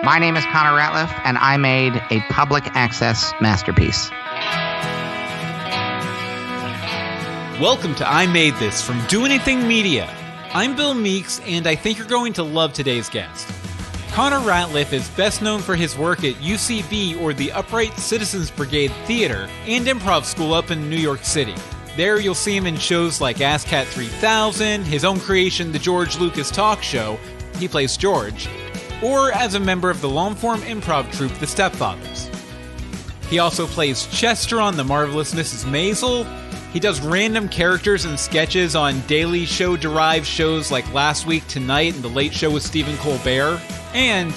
My name is Connor Ratliff, and I made a public access masterpiece. Welcome to I Made This from Do Anything Media. I'm Bill Meeks, and I think you're going to love today's guest. Connor Ratliff is best known for his work at UCB, or the Upright Citizens Brigade Theater, and improv school up in New York City. There you'll see him in shows like ASCAT 3000, his own creation, The George Lucas Talk Show, he plays George, or as a member of the long-form improv troupe The Stepfathers. He also plays Chester on The Marvelous Mrs. Maisel. He does random characters and sketches on Daily Show-derived shows like Last Week Tonight and The Late Show with Stephen Colbert. And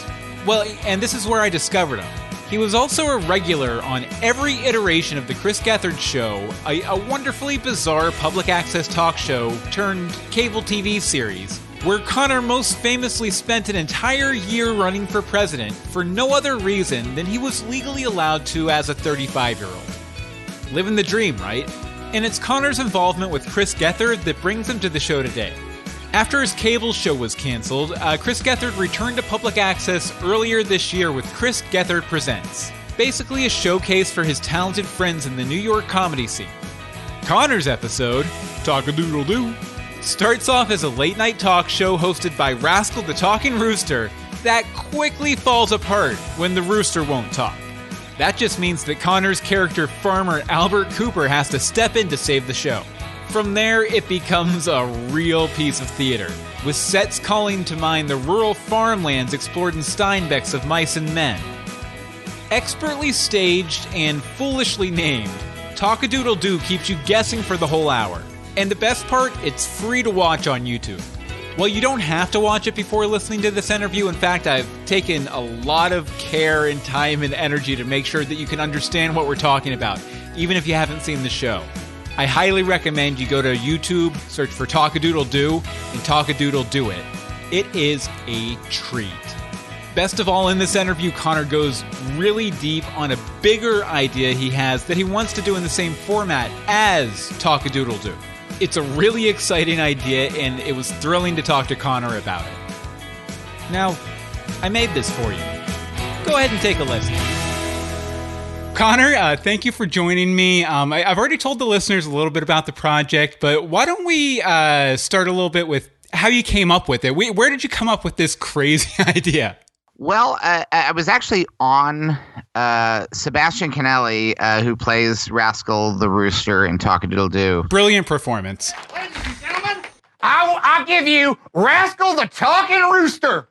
this is where I discovered him. He was also a regular on every iteration of the Chris Gethard Show, a wonderfully bizarre public access talk show turned cable TV series, where Connor most famously spent an entire year running for president for no other reason than he was legally allowed to as a 35-year-old. Living the dream, right? And it's Connor's involvement with Chris Gethard that brings him to the show today. After his cable show was canceled, Chris Gethard returned to public access earlier this year with Chris Gethard Presents, basically a showcase for his talented friends in the New York comedy scene. Connor's episode, Talk-A-Doodle-Doo, starts off as a late-night talk show hosted by Rascal the Talking Rooster that quickly falls apart when the rooster won't talk. That just means that Connor's character Farmer Albert Cooper has to step in to save the show. From there, it becomes a real piece of theater, with sets calling to mind the rural farmlands explored in Steinbeck's Of Mice and Men. Expertly staged and foolishly named, Talk-A-Doodle-Doo keeps you guessing for the whole hour. And the best part, it's free to watch on YouTube. Well, you don't have to watch it before listening to this interview. In fact, I've taken a lot of care and time and energy to make sure that you can understand what we're talking about, even if you haven't seen the show. I highly recommend you go to YouTube, search for Talk-A-Doodle-Doo, and Talk-A-Doodle-Doo it. It is a treat. Best of all, in this interview, Connor goes really deep on a bigger idea he has that he wants to do in the same format as Talk-A-Doodle-Doo. It's a really exciting idea, and it was thrilling to talk to Connor about it. Now, I made this for you. Go ahead and take a listen. Connor, thank you for joining me. I've already told the listeners a little bit about the project, but why don't we start a little bit with how you came up with it? Where did you come up with this crazy idea? Well, I was actually on Sebastian Canelli, who plays Rascal the Rooster in Talk-A-Doodle-Doo. Brilliant performance. Ladies and gentlemen, I'll give you Rascal the Talking Rooster.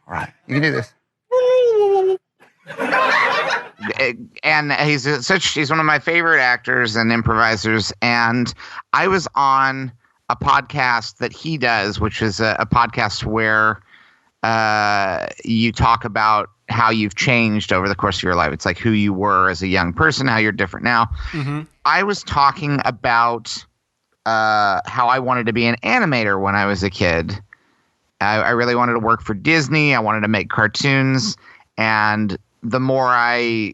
All right, you can do this. And he's one of my favorite actors and improvisers. And I was on a podcast that he does, which is a podcast where you talk about how you've changed over the course of your life. It's like who you were as a young person, how you're different now. Mm-hmm. I was talking about how I wanted to be an animator when I was a kid. I really wanted to work for Disney. I wanted to make cartoons. And the more I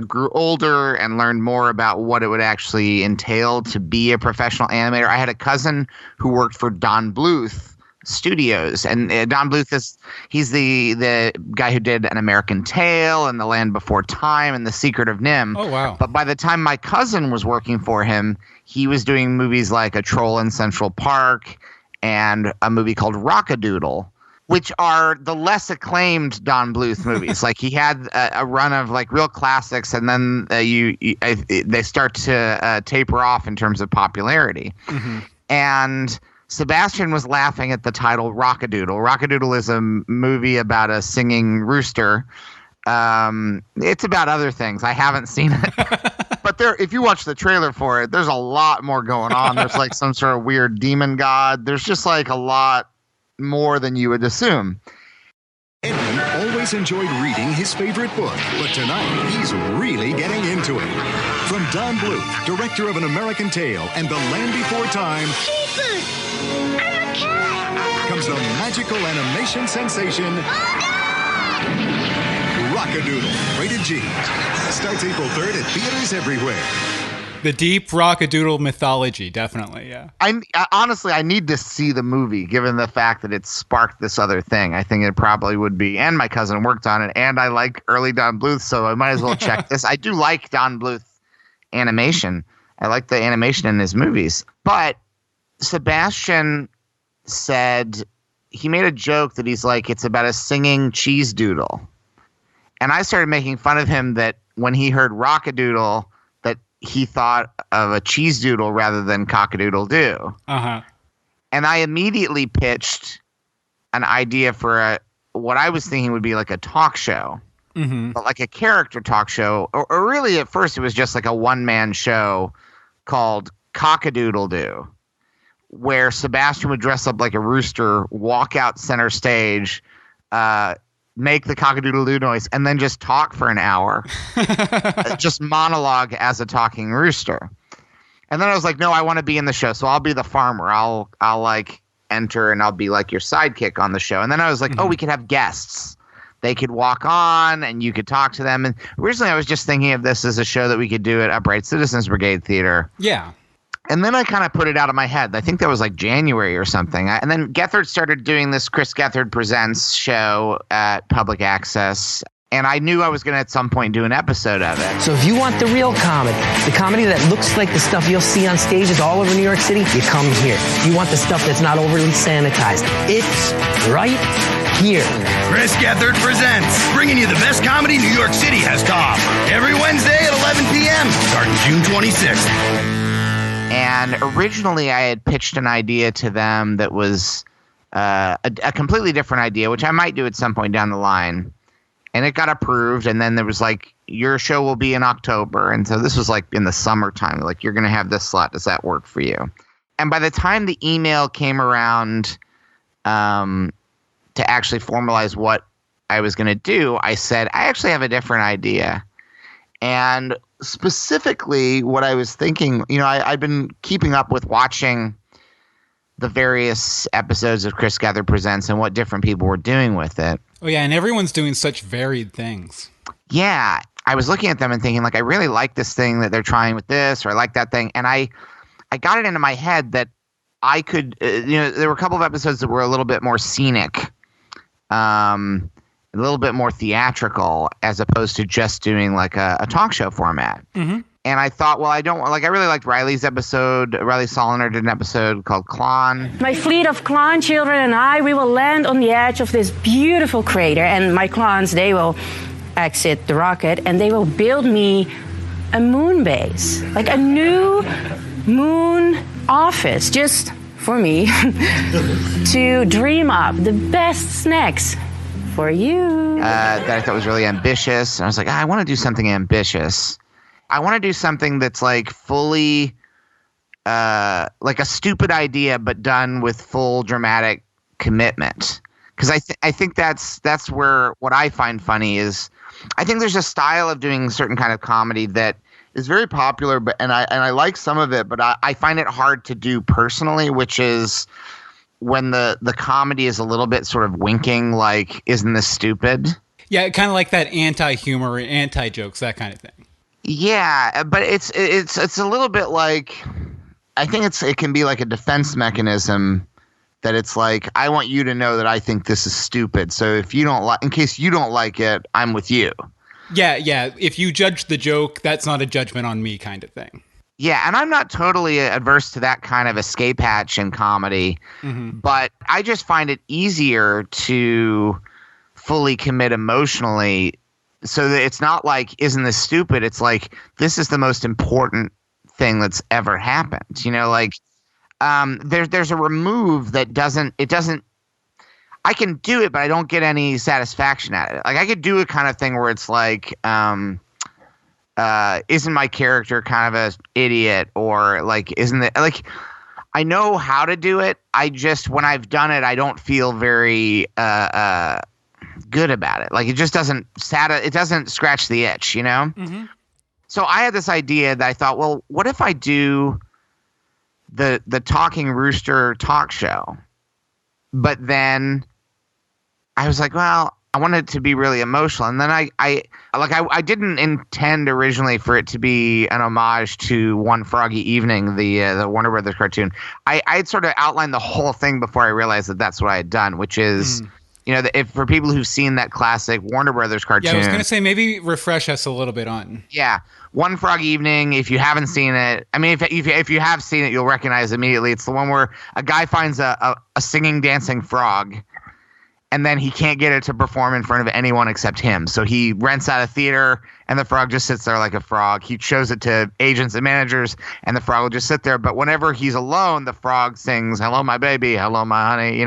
grew older and learned more about what it would actually entail to be a professional animator, I had a cousin who worked for Don Bluth Studios. And Don Bluth he's the guy who did An American Tail and The Land Before Time and The Secret of Nim. Oh, wow. But by the time my cousin was working for him, he was doing movies like A Troll in Central Park and a movie called Rock-A-Doodle, which are the less acclaimed Don Bluth movies. Like he had a run of like real classics, and then they start to taper off in terms of popularity. Mm-hmm. And Sebastian was laughing at the title Rock-A-Doodle. Rock-A-Doodle is a movie about a singing rooster. It's about other things. I haven't seen it. But if you watch the trailer for it, there's a lot more going on. There's like some sort of weird demon god. There's just like a lot more than you would assume. Edwin always enjoyed reading his favorite book, but tonight he's really getting into it. From Don Bluth, director of An American Tail and The Land Before Time, I'm a cat! comes the magical animation sensation, Rock-A-Doodle, rated G. Starts April 3rd at theaters everywhere. The deep Rock-A-Doodle mythology, definitely, yeah. Honestly, I need to see the movie, given the fact that it sparked this other thing. I think it probably would be, and my cousin worked on it, and I like early Don Bluth, so I might as well check this. I do like Don Bluth animation. I like the animation in his movies. But Sebastian said, he made a joke that he's like, it's about a singing cheese doodle. And I started making fun of him that when he heard Rock-A-Doodle, that he thought of a cheese doodle rather than Cock-A-Doodle-Doo. Uh-huh. And I immediately pitched an idea for what I was thinking would be like a talk show, but like a character talk show. Or really at first it was just like a one-man show called Cock-A-Doodle-Doo, where Sebastian would dress up like a rooster, walk out center stage, make the cock-a-doodle-doo noise, and then just talk for an hour. Just monologue as a talking rooster. And then I was like, no, I want to be in the show, so I'll be the farmer. I'll like enter and I'll be like your sidekick on the show. And then I was like, oh, we could have guests. They could walk on and you could talk to them. And originally I was just thinking of this as a show that we could do at Upright Citizens Brigade Theater. Yeah. And then I kind of put it out of my head. I think that was like January or something. And then Gethard started doing this Chris Gethard Presents show at Public Access. And I knew I was going to at some point do an episode of it. So if you want the real comedy, the comedy that looks like the stuff you'll see on stages all over New York City, you come here. You want the stuff that's not overly sanitized. It's right here. Chris Gethard Presents, bringing you the best comedy New York City has to offer. Every Wednesday at 11 p.m., starting June 26th. And originally I had pitched an idea to them that was a completely different idea, which I might do at some point down the line. And it got approved. And then there was like, your show will be in October. And so this was like in the summertime. Like, you're going to have this slot. Does that work for you? And by the time the email came around to actually formalize what I was going to do, I said, I actually have a different idea. And specifically what I was thinking, I've been keeping up with watching the various episodes of Chris Gethard Presents and what different people were doing with it. Oh, yeah, and everyone's doing such varied things. Yeah, I was looking at them and thinking, like, I really like this thing that they're trying with this, or I like that thing. And I got it into my head that I could, there were a couple of episodes that were a little bit more scenic, a little bit more theatrical, as opposed to just doing like a talk show format. Mm-hmm. And I thought, well, I really liked Riley's episode. Riley Soliner did an episode called Klon. My fleet of Klon children and I, we will land on the edge of this beautiful crater. And my Klons, they will exit the rocket and they will build me a moon base. Like a new moon office, just for me, to dream up the best snacks for you. That I thought was really ambitious. And I was like, I want to do something ambitious. I want to do something that's like fully like a stupid idea, but done with full dramatic commitment. Because I think that's where what I find funny is I think there's a style of doing certain kind of comedy that is very popular, but and I like some of it, but I find it hard to do personally, which is when the comedy is a little bit sort of winking, like, isn't this stupid? Yeah, kind of like that anti-humor, anti-jokes, that kind of thing. Yeah, but it's a little bit like, I think it can be like a defense mechanism that it's like, I want you to know that I think this is stupid. So if you don't in case you don't like it, I'm with you. Yeah. If you judge the joke, that's not a judgment on me kind of thing. Yeah, and I'm not totally adverse to that kind of escape hatch in comedy, but I just find it easier to fully commit emotionally. So that it's not like, isn't this stupid? It's like, this is the most important thing that's ever happened. Like, there's a remove that doesn't, I can do it, but I don't get any satisfaction at it. Like, I could do a kind of thing where it's like, isn't my character kind of an idiot? Or like, isn't it, like, I know how to do it. I just, when I've done it, I don't feel very, good about it. Like, it just doesn't it doesn't scratch the itch, So I had this idea that I thought, well, what if I do the Talking Rooster talk show? But then I was like, well, I wanted it to be really emotional. And then I didn't intend originally for it to be an homage to One Froggy Evening, the Warner Brothers cartoon. I had sort of outlined the whole thing before I realized that that's what I had done, which is, if for people who've seen that classic Warner Brothers cartoon. Yeah, I was going to say, maybe refresh us a little bit on. Yeah. One Froggy Evening, if you haven't seen it, I mean, if you have seen it, you'll recognize it immediately. It's the one where a guy finds a singing, dancing frog, and then he can't get it to perform in front of anyone except him. So he rents out a theater, and the frog just sits there like a frog. He shows it to agents and managers, and the frog will just sit there. But whenever he's alone, the frog sings, "Hello, my baby. Hello, my honey."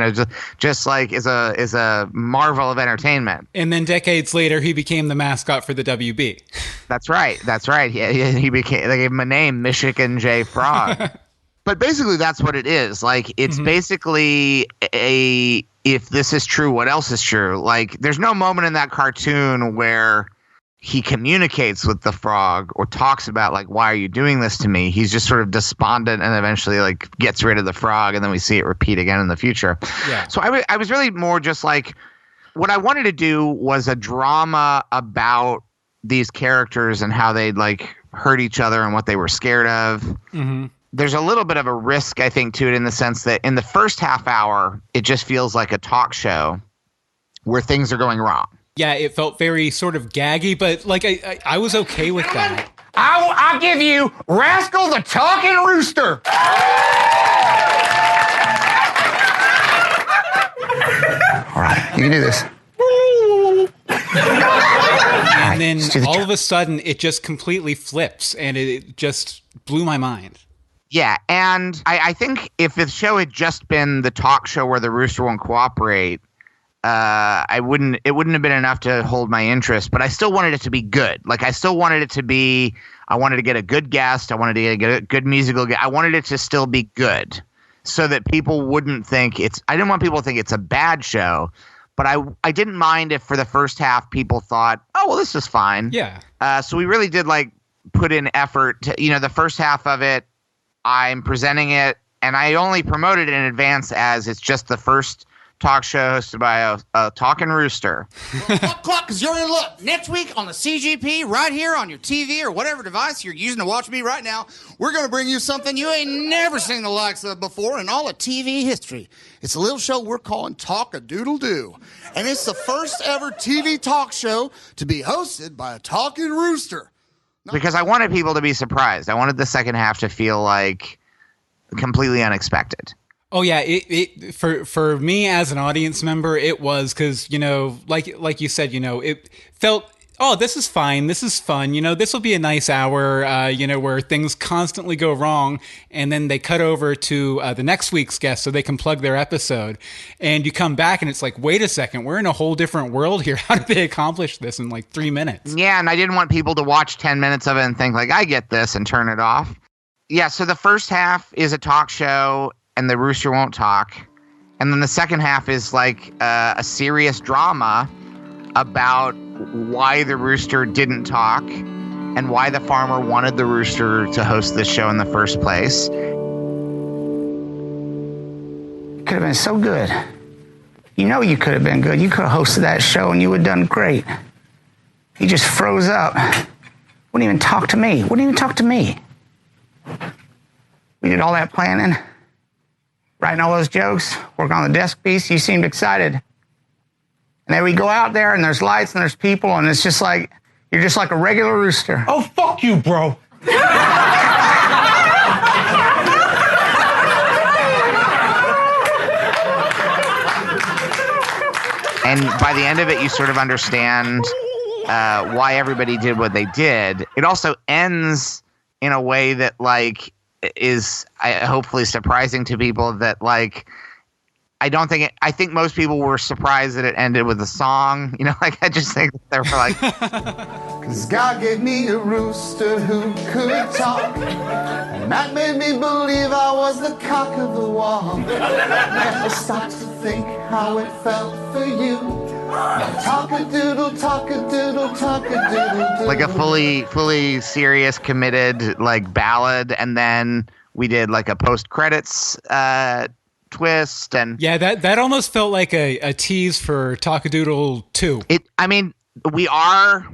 Just like is a marvel of entertainment. And then decades later, he became the mascot for the WB. That's right. He became. They gave him a name, Michigan J. Frog. But basically, that's what it is. Like, it's basically if this is true, what else is true? Like, there's no moment in that cartoon where he communicates with the frog or talks about, like, why are you doing this to me? He's just sort of despondent and eventually, like, gets rid of the frog, and then we see it repeat again in the future. Yeah. So I was really more just like, what I wanted to do was a drama about these characters and how they'd, like, hurt each other and what they were scared of. Mm-hmm. There's a little bit of a risk, I think, to it in the sense that in the first half hour, it just feels like a talk show where things are going wrong. Yeah, it felt very sort of gaggy, but like I was okay with that. I'll give you Rascal the Talking Rooster. All right, you can do this. And then all of a sudden, it just completely flips, and it just blew my mind. Yeah, and I think if the show had just been the talk show where the rooster won't cooperate, it wouldn't have been enough to hold my interest. But I still wanted it to be good. Like, I still wanted it to be. I wanted to get a good guest. I wanted to get a good musical guest. I wanted it to still be good, so that people wouldn't think it's. I didn't want people to think it's a bad show. But I didn't mind if for the first half people thought, oh well, this is fine. Yeah. So we really did like put in effort to, the first half of it. I'm presenting it, and I only promoted it in advance as it's just the first talk show hosted by a talking rooster. Clock, because you're in luck. Next week on the CGP, right here on your TV or whatever device you're using to watch me right now, we're going to bring you something you ain't never seen the likes of before in all of TV history. It's a little show we're calling Talk-A-Doodle-Doo, and it's the first ever TV talk show to be hosted by a talking rooster. Because I wanted people to be surprised. I wanted the second half to feel like completely unexpected. Oh yeah, it for me as an audience member, it was because like you said, it felt, oh, this is fine, this is fun, this will be a nice hour, where things constantly go wrong, and then they cut over to the next week's guest so they can plug their episode, and you come back and it's like, wait a second, we're in a whole different world here. How did they accomplish this in like 3 minutes? Yeah, and I didn't want people to watch 10 minutes of it and think like, I get this, and turn it off. Yeah, so the first half is a talk show, and the rooster won't talk. And then the second half is like a serious drama about why the rooster didn't talk and why the farmer wanted the rooster to host this show in the first place. Could have been so good. You could have been good. You could have hosted that show and you would have done great. He just froze up. Wouldn't even talk to me. We did all that planning. Writing all those jokes, working on the desk piece, you seemed excited. And then we go out there and there's lights and there's people and it's just like, you're just like a regular rooster. Oh, fuck you, bro. And by the end of it, you sort of understand why everybody did what they did. It also ends in a way that like is hopefully surprising to people that like I think most people were surprised that it ended with a song. Like I just think that they were like, "'Cause God gave me a rooster who could talk, and that made me believe I was the cock of the walk. Never stopped to think how it felt for you. Talk-a-doodle, talk-a-doodle, talk-a-doodle-doo." Like a fully serious, committed like ballad, and then we did like a post-credits twist. And yeah, that almost felt like a tease for Talk-A-Doodle-Doo. We are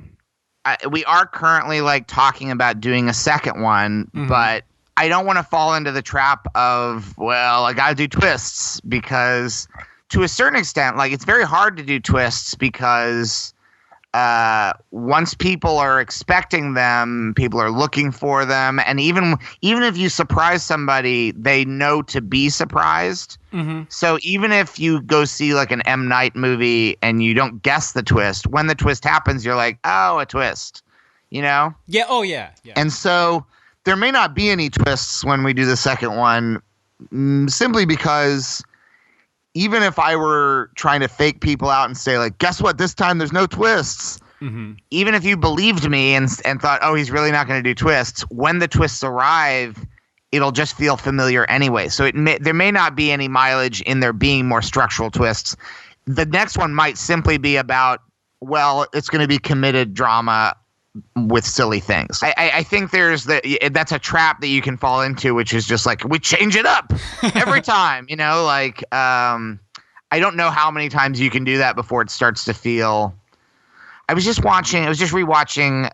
currently like talking about doing a second one, but I don't want to fall into the trap of, well, I got to do twists, because to a certain extent, like, it's very hard to do twists because once people are expecting them, people are looking for them, and even if you surprise somebody, they know to be surprised. So even if you go see like an M. Night movie and you don't guess the twist, when the twist happens, you're like, oh, a twist, you know? Yeah. Oh, yeah. And so there may not be any twists when we do the second one, simply because even if I were trying to fake people out and say, like, guess what, this time there's no twists. Even if you believed me and thought, oh, he's really not going to do twists, when the twists arrive, it'll just feel familiar anyway. So there may not be any mileage in there being more structural twists. The next one might simply be about, well, it's going to be committed drama with silly things. I think that's a trap that you can fall into, which is just like, we change it up every time, you know, like, I don't know how many times you can do that before it starts to feel. I was just rewatching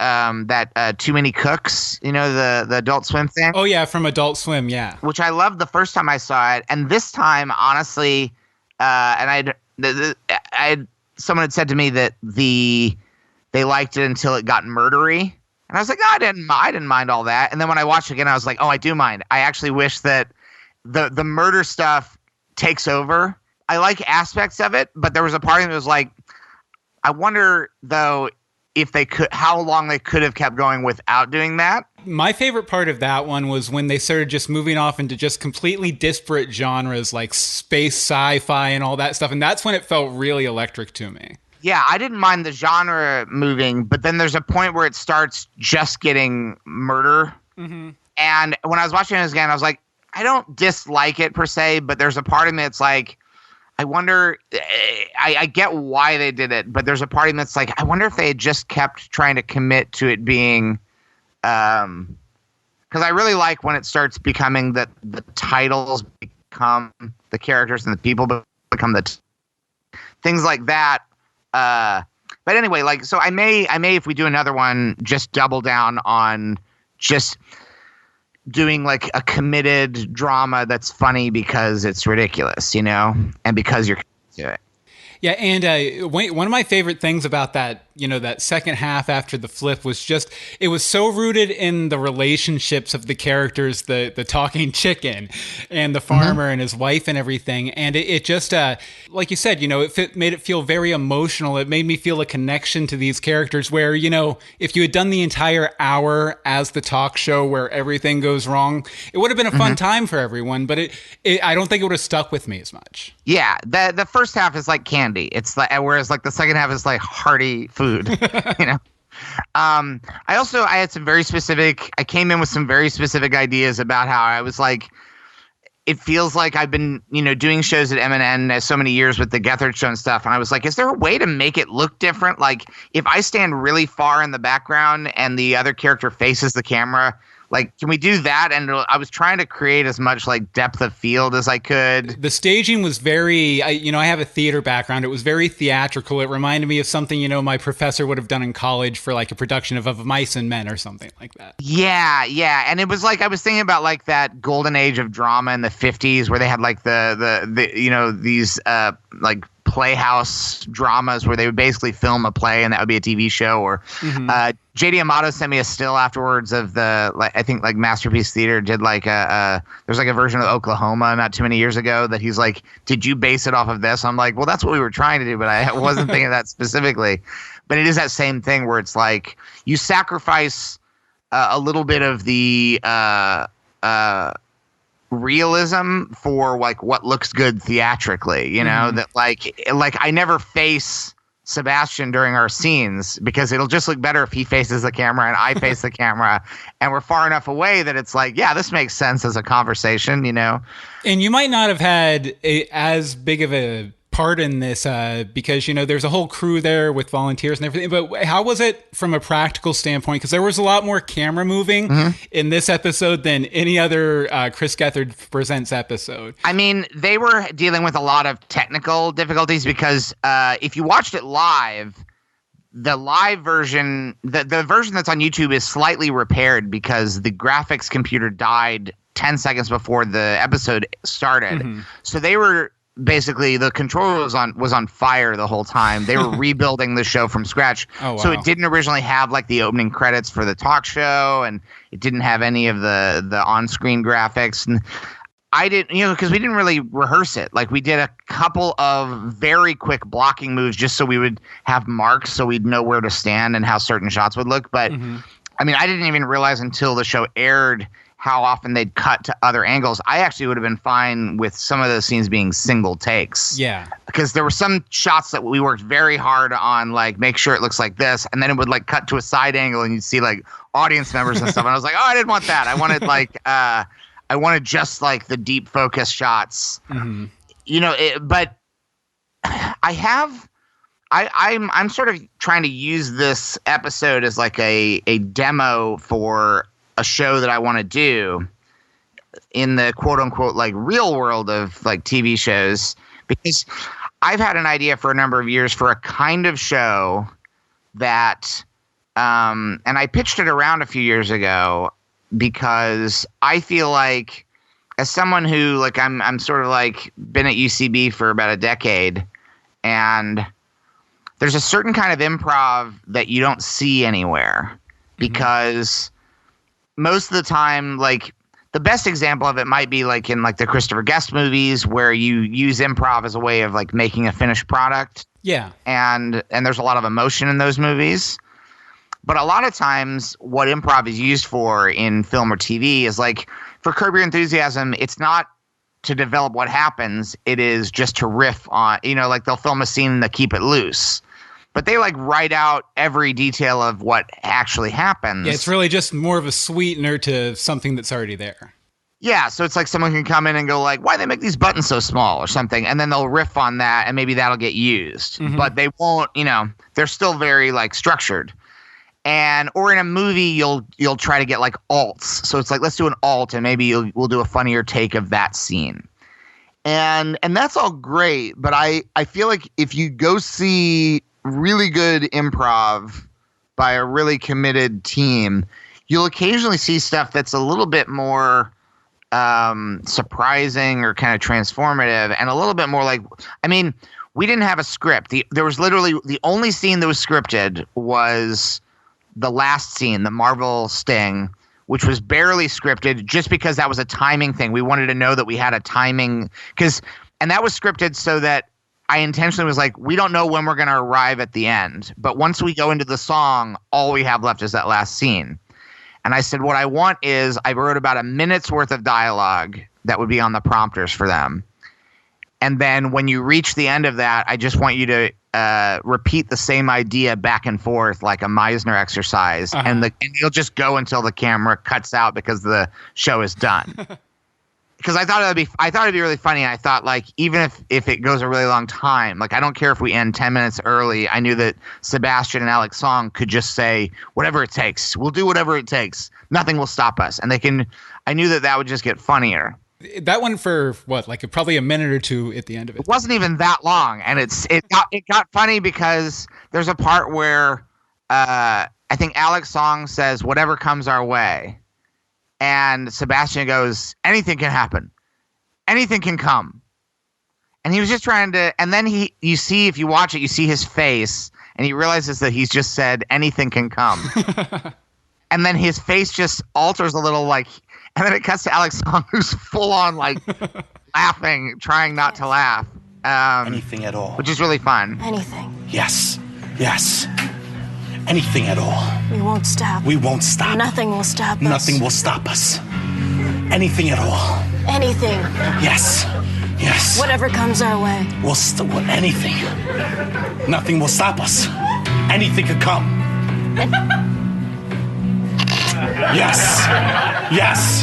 that Too Many Cooks, you know, the Adult Swim thing. Oh yeah, from Adult Swim, yeah. Which I loved the first time I saw it, and this time, honestly, and someone had said to me that they liked it until it got murdery, and I was like, oh, I didn't mind all that. And then when I watched it again, I was like, oh, I do mind. I actually wish that the murder stuff takes over. I like aspects of it, but there was a part of me that was like, I wonder, though, how long they could have kept going without doing that. My favorite part of that one was when they started just moving off into just completely disparate genres like space sci-fi and all that stuff. And that's when it felt really electric to me. Yeah, I didn't mind the genre moving, but then there's a point where it starts just getting murder. And when I was watching it again, I was like, I don't dislike it per se, but there's a part of me that's like, I wonder, I get why they did it, but there's a part of me that's like, I wonder if they had just kept trying to commit to it being, because I really like when it starts becoming that the titles become the characters and the people become things like that. But anyway, like, so I may, if we do another one, just double down on just doing like a committed drama that's funny because it's ridiculous, you know, and because you're to it. Yeah, and one of my favorite things about that, you know, that second half after the flip was just, it was so rooted in the relationships of the characters, the talking chicken and the farmer and his wife and everything. And it just, like you said, you know, it made it feel very emotional. It made me feel a connection to these characters where, you know, if you had done the entire hour as the talk show where everything goes wrong, it would have been a fun time for everyone, but I don't think it would have stuck with me as much. Yeah, the first half is like candy. It's like, whereas like the second half is like hearty food, you know. I had some very specific. I came in with some very specific ideas about how I was like, it feels like I've been, you know, doing shows at MNN so many years with the Gethard Show and stuff, and I was like, is there a way to make it look different? Like, if I stand really far in the background and the other character faces the camera, like, can we do that? And I was trying to create as much like depth of field as I could. The staging was very, I have a theater background. It was very theatrical. It reminded me of something, you know, my professor would have done in college for like a production of Mice and Men or something like that. Yeah. And it was like, I was thinking about like that golden age of drama in the 50s where they had like the you know, these like playhouse dramas where they would basically film a play and that would be a TV show. Or J.D. Amato sent me a still afterwards of the, like, I think like Masterpiece Theater did like there's like a version of Oklahoma not too many years ago that he's like, did you base it off of this? I'm like, well, that's what we were trying to do, but I wasn't thinking of that specifically. But it is that same thing where it's like you sacrifice a little bit of the realism for like what looks good theatrically, you know, that like I never face Sebastian during our scenes because it'll just look better if he faces the camera and I face the camera and we're far enough away that it's like, yeah, this makes sense as a conversation, you know. And you might not have had as big of a part in this because, there's a whole crew there with volunteers and everything. But how was it from a practical standpoint? Because there was a lot more camera moving in this episode than any other Chris Gethard Presents episode. I mean, they were dealing with a lot of technical difficulties because if you watched it live, the live version, the version that's on YouTube is slightly repaired because the graphics computer died 10 seconds before the episode started. So they were basically, the controller was on fire the whole time. They were rebuilding the show from scratch. Oh, wow. So it didn't originally have like the opening credits for the talk show, and it didn't have any of the on-screen graphics. And I didn't, because we didn't really rehearse it. Like, we did a couple of very quick blocking moves just so we would have marks so we'd know where to stand and how certain shots would look. But I mean, I didn't even realize until the show aired how often they'd cut to other angles. I actually would have been fine with some of those scenes being single takes. Yeah. Because there were some shots that we worked very hard on, like, make sure it looks like this, and then it would, like, cut to a side angle and you'd see, like, audience members and stuff. And I was like, oh, I didn't want that. I wanted, like, I wanted just, like, the deep focus shots. But I'm sort of trying to use this episode as, like, a demo for a show that I want to do in the quote unquote like real world of like TV shows, because I've had an idea for a number of years for a kind of show that and I pitched it around a few years ago because I feel like, as someone who, like, I'm sort of like been at UCB for about a decade, and there's a certain kind of improv that you don't see anywhere because most of the time, like, the best example of it might be like in like the Christopher Guest movies where you use improv as a way of like making a finished product. Yeah. And there's a lot of emotion in those movies. But a lot of times what improv is used for in film or TV is like, for Curb Your Enthusiasm, it's not to develop what happens. It is just to riff on, like they'll film a scene that keep it loose. But they like write out every detail of what actually happens. Yeah, it's really just more of a sweetener to something that's already there. Yeah, so it's like someone can come in and go like, why they make these buttons so small or something, and then they'll riff on that and maybe that'll get used. But they won't, they're still very like structured. Or in a movie, you'll try to get like alts. So it's like, let's do an alt and maybe we'll do a funnier take of that scene. And that's all great, but I feel like if you go see really good improv by a really committed team, you'll occasionally see stuff that's a little bit more surprising or kind of transformative and a little bit more like, I mean, we didn't have a script. There was literally the only scene that was scripted was the last scene, the Marvel sting, which was barely scripted just because that was a timing thing. We wanted to know that we had a timing and that was scripted so that I intentionally was like, we don't know when we're going to arrive at the end. But once we go into the song, all we have left is that last scene. And I said, what I want is, I wrote about a minute's worth of dialogue that would be on the prompters for them. And then when you reach the end of that, I just want you to repeat the same idea back and forth like a Meisner exercise. And you'll just go until the camera cuts out because the show is done. Because I thought it'd be really funny. I thought, like, even if it goes a really long time, like, I don't care if we end 10 minutes early. I knew that Sebastian and Alex Song could just say whatever it takes. We'll do whatever it takes. Nothing will stop us. And I knew that would just get funnier. That went for what, like probably a minute or two at the end of it. It wasn't even that long, and it got funny because there's a part where I think Alex Song says whatever comes our way. And Sebastian goes, anything can happen. Anything can come. And he was just trying to, and then you see, if you watch it, you see his face, and he realizes that he's just said, anything can come. And then his face just alters a little, like, and then it cuts to Alex Song, who's full on, like, laughing, trying not to laugh. Anything at all. Which is really fun. Anything. Yes. Anything at all. We won't stop. We won't stop. Nothing will stop us. Nothing will stop us. Anything at all. Anything. Yes. Whatever comes our way. Anything. Nothing will stop us. Anything could come. Yes.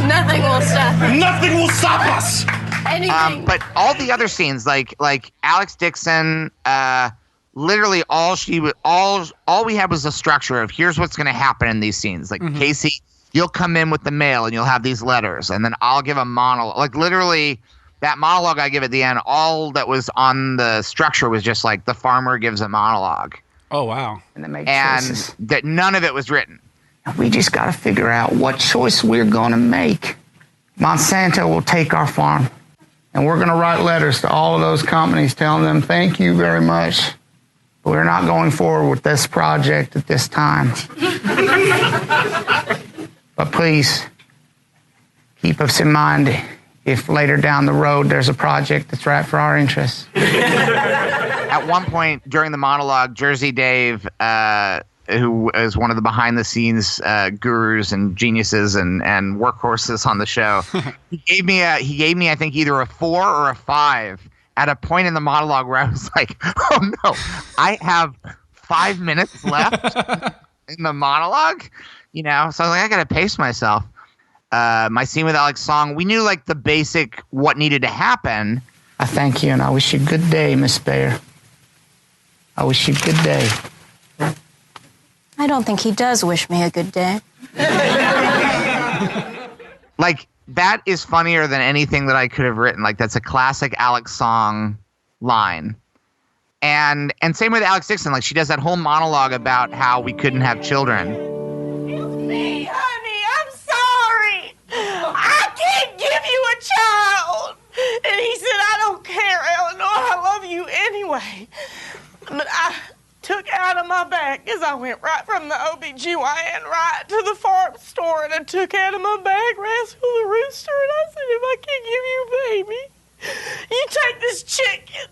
Nothing will stop us. Nothing will stop us. Anything. But all the other scenes, like Alex Dixon, literally all we had was a structure of here's what's going to happen in these scenes. Like Casey, you'll come in with the mail and you'll have these letters, and then I'll give a monologue. Like literally, that monologue I give at the end, all that was on the structure was just like the farmer gives a monologue. Oh wow! And that none of it was written. We just got to figure out what choice we're going to make. Monsanto will take our farm, and we're going to write letters to all of those companies telling them thank you very much. We're not going forward with this project at this time. But please, keep us in mind if later down the road there's a project that's right for our interests. At one point during the monologue, Jersey Dave, who is one of the behind-the-scenes gurus and geniuses and workhorses on the show, he gave me, I think, either a 4 or a 5 at a point in the monologue where I was like, oh no, I have 5 minutes left in the monologue, So I was like, I gotta pace myself. My scene with Alex Song, we knew like the basic what needed to happen. I thank you and I wish you a good day, Miss Bayer. I wish you a good day. I don't think he does wish me a good day. Like, that is funnier than anything that I could have written. Like, that's a classic Alex Song line. And same with Alex Dixon. Like, she does that whole monologue about how we couldn't have children. It's me, honey. I'm sorry. I can't give you a child. And he said, I don't care, Eleanor. I love you anyway. But I took out of my bag as I went right from the OBGYN right to the farm store, and I took out of my bag Rascal the Rooster, and I said, if I can't give you a baby, you take this chicken.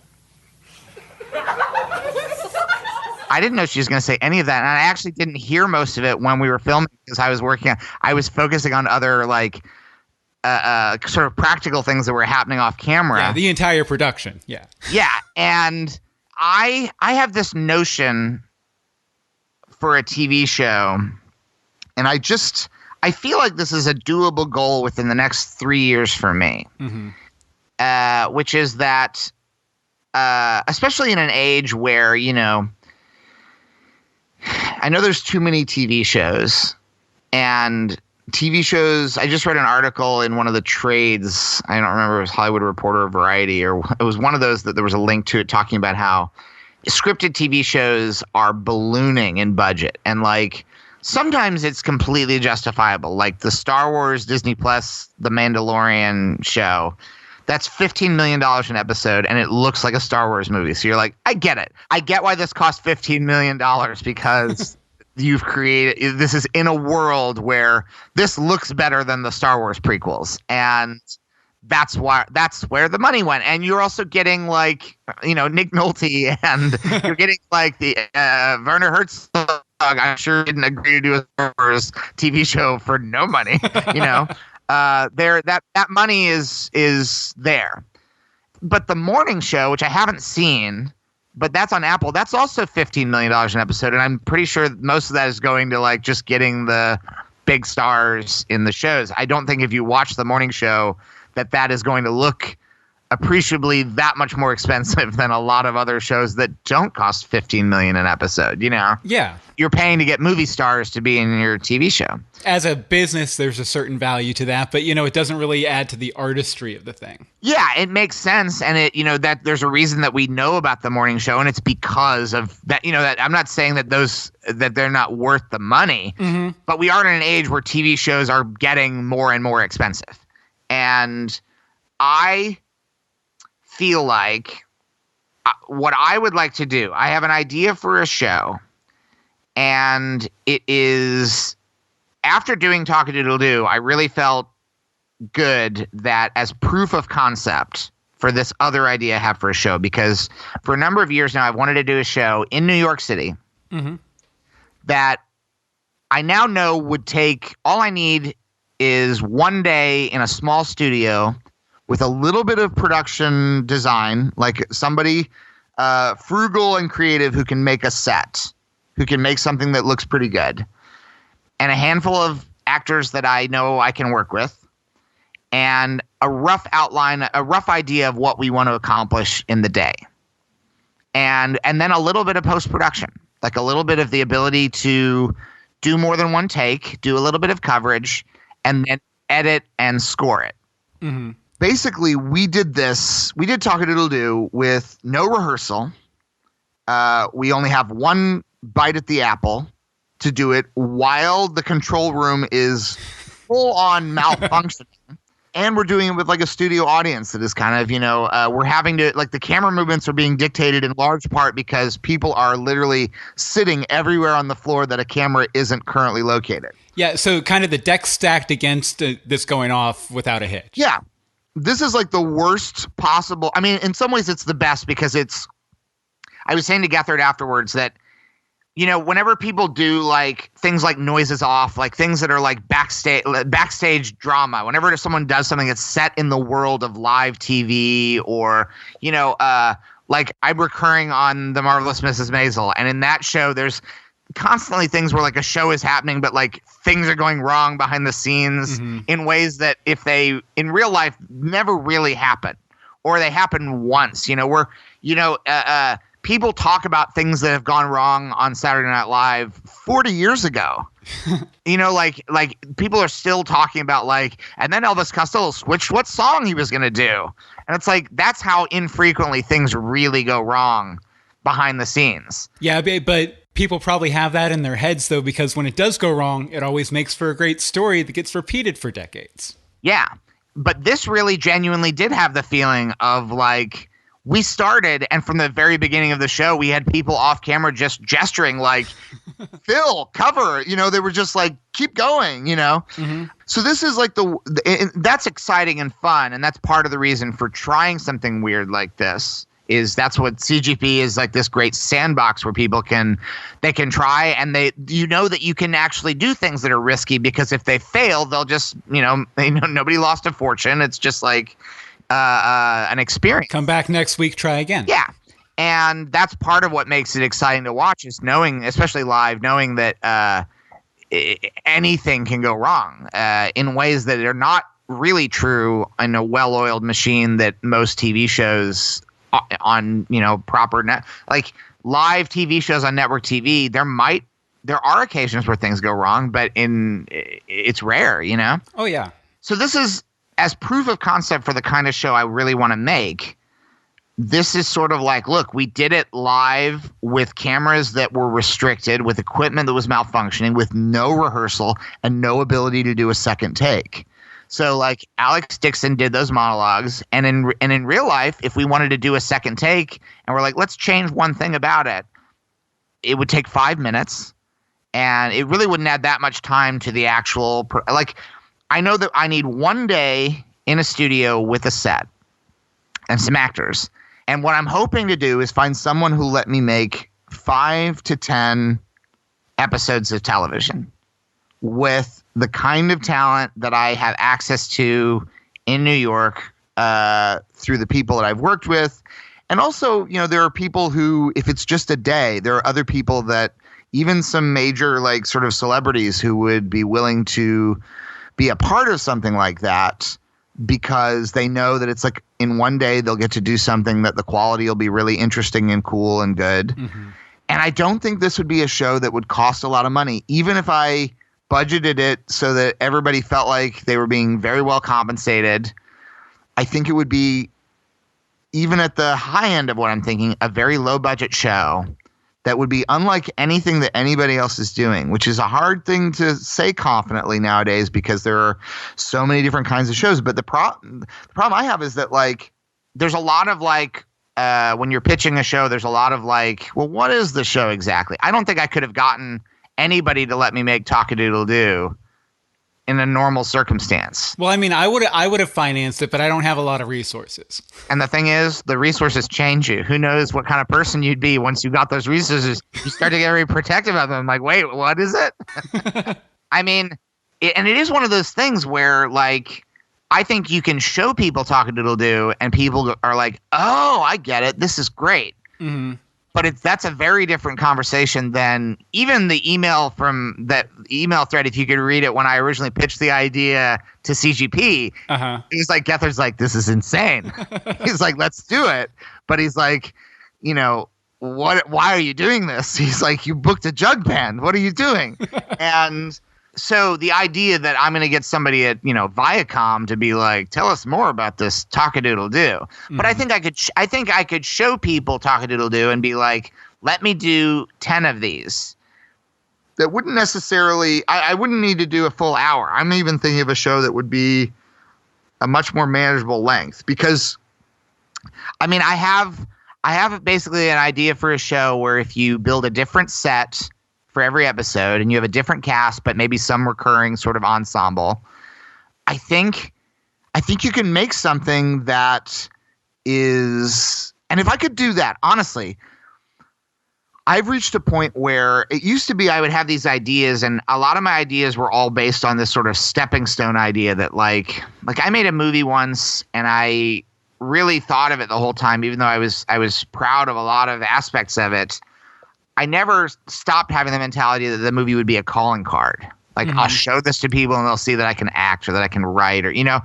I didn't know she was going to say any of that, and I actually didn't hear most of it when we were filming because I was focusing on other like sort of practical things that were happening off camera. Yeah, the entire production. Yeah. Yeah, and I have this notion for a TV show, and I feel like this is a doable goal within the next 3 years for me, which is that, especially in an age where, I know there's too many TV shows, and TV shows, I just read an article in one of the trades, I don't remember if it was Hollywood Reporter or Variety, or it was one of those that there was a link to it talking about how scripted TV shows are ballooning in budget. And like, sometimes it's completely justifiable. Like the Star Wars Disney Plus, The Mandalorian show, that's $15 million an episode, and it looks like a Star Wars movie. So you're like, I get it. I get why this cost $15 million because you've created, this is in a world where this looks better than the Star Wars prequels. And that's where the money went. And you're also getting like, Nick Nolte, and you're getting like the Werner Herzog. I'm sure didn't agree to do a Star Wars TV show for no money, that money is there. But the morning show, which I haven't seen, but that's on Apple, that's also $15 million an episode, and I'm pretty sure most of that is going to like just getting the big stars in the shows. I don't think if you watch the morning show that is going to look appreciably that much more expensive than a lot of other shows that don't cost $15 million an episode. Yeah, you're paying to get movie stars to be in your TV show. As a business, there's a certain value to that, but it doesn't really add to the artistry of the thing. Yeah, it makes sense, and it that there's a reason that we know about the morning show, and it's because of that. That I'm not saying that that they're not worth the money, but we are in an age where TV shows are getting more and more expensive, and I feel like what I would like to do, I have an idea for a show, and it is, after doing Talk-A-Doodle-Doo, I really felt good that as proof of concept for this other idea I have for a show, because for a number of years now I've wanted to do a show in New York City that I now know would take, all I need is one day in a small studio with a little bit of production design, like somebody frugal and creative who can make a set, who can make something that looks pretty good, and a handful of actors that I know I can work with, and a rough outline, a rough idea of what we want to accomplish in the day. And then a little bit of post-production, like a little bit of the ability to do more than one take, do a little bit of coverage, and then edit and score it. Mm-hmm. Basically, we did Talk-A-Doodle-Doo with no rehearsal. We only have one bite at the apple to do it while the control room is full on malfunctioning. And we're doing it with like a studio audience that is kind of, we're having to, like, the camera movements are being dictated in large part because people are literally sitting everywhere on the floor that a camera isn't currently located. Yeah, so kind of the deck stacked against this going off without a hitch. Yeah. This is like the worst possible. I mean, in some ways it's the best because I was saying to Gethard afterwards that, whenever people do like things like noises off, like things that are like backstage drama, whenever someone does something that's set in the world of live TV or, like I'm recurring on The Marvelous Mrs. Maisel. And in that show, there's constantly things where like a show is happening, but like things are going wrong behind the scenes in ways that if they in real life never really happen, or they happen once, people talk about things that have gone wrong on Saturday Night Live 40 years ago. Like people are still talking about and then Elvis Costello switched what song he was going to do. And it's like, that's how infrequently things really go wrong behind the scenes. Yeah, but people probably have that in their heads, though, because when it does go wrong, it always makes for a great story that gets repeated for decades. Yeah. But this really genuinely did have the feeling of like, we started, and from the very beginning of the show, we had people off camera just gesturing like, Phil, cover, they were just like, keep going, Mm-hmm. So this is like that's exciting and fun. And that's part of the reason for trying something weird like this is that's what CGP is, like this great sandbox where people can try, and that you can actually do things that are risky, because if they fail, they'll just, nobody lost a fortune. It's just like, an experience. Come back next week, try again. Yeah. And that's part of what makes it exciting to watch, is knowing, especially live, knowing that anything can go wrong in ways that are not really true in a well-oiled machine that most TV shows on, proper like live TV shows on network TV, there are occasions where things go wrong, but it's rare, Oh, yeah. So this is, as proof of concept for the kind of show I really want to make, this is sort of like, look, we did it live with cameras that were restricted, with equipment that was malfunctioning, with no rehearsal and no ability to do a second take. So like Alex Dixon did those monologues, and in real life, if we wanted to do a second take and we're like, let's change one thing about it, it would take 5 minutes, and it really wouldn't add that much time to the actual I know that I need 1 day in a studio with a set and some actors. And what I'm hoping to do is find someone who let me make 5 to 10 episodes of television with the kind of talent that I have access to in New York through the people that I've worked with. And also, there are people who, if it's just a day, there are other people that, even some major like sort of celebrities, who would be willing to be a part of something like that, because they know that it's like in 1 day they'll get to do something that the quality will be really interesting and cool and good. Mm-hmm. And I don't think this would be a show that would cost a lot of money, even if I budgeted it so that everybody felt like they were being very well compensated. I think it would be, even at the high end of what I'm thinking, a very low budget show that would be unlike anything that anybody else is doing, which is a hard thing to say confidently nowadays because there are so many different kinds of shows. But the problem I have is that like there's a lot of like when you're pitching a show, there's a lot of like, well, what is the show exactly? I don't think I could have gotten anybody to let me make Talk-A-Doodle-Doo in a normal circumstance. Well, I mean, I would have financed it, but I don't have a lot of resources. And the thing is, the resources change you. Who knows what kind of person you'd be once you got those resources? You start to get very protective of them. Like, wait, what is it? I mean, and it is one of those things where, like, I think you can show people Talk-A-Doodle-Doo, and people are like, oh, I get it. This is great. Mm-hmm. But that's a very different conversation than even the email from that email thread. If you could read it, when I originally pitched the idea to CGP, it was like, Gethard's like, this is insane. He's like, let's do it. But he's like, you know, why are you doing this? He's like, you booked a jug band. What are you doing? And so the idea that I'm going to get somebody at, you know, Viacom to be like, tell us more about this Talk-A-Doodle-Doo. But I think I could show people Talk-A-Doodle-Doo and be like, let me do 10 of these. That wouldn't necessarily, I wouldn't need to do a full hour. I'm even thinking of a show that would be a much more manageable length, because I mean, I have basically an idea for a show where if you build a different set for every episode and you have a different cast, but maybe some recurring sort of ensemble, I think you can make something that is, and if I could do that, honestly, I've reached a point where it used to be I would have these ideas, and a lot of my ideas were all based on this sort of stepping stone idea that like I made a movie once and I really thought of it the whole time, even though I was proud of a lot of aspects of it. I never stopped having the mentality that the movie would be a calling card. Like, I'll show this to people and they'll see that I can act or that I can write, or, you know.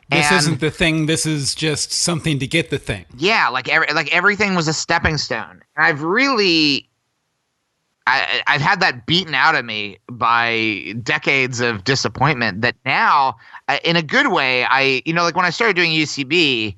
This isn't the thing. This is just something to get the thing. Yeah, like everything was a stepping stone. I've had that beaten out of me by decades of disappointment that now, in a good way, like when I started doing UCB,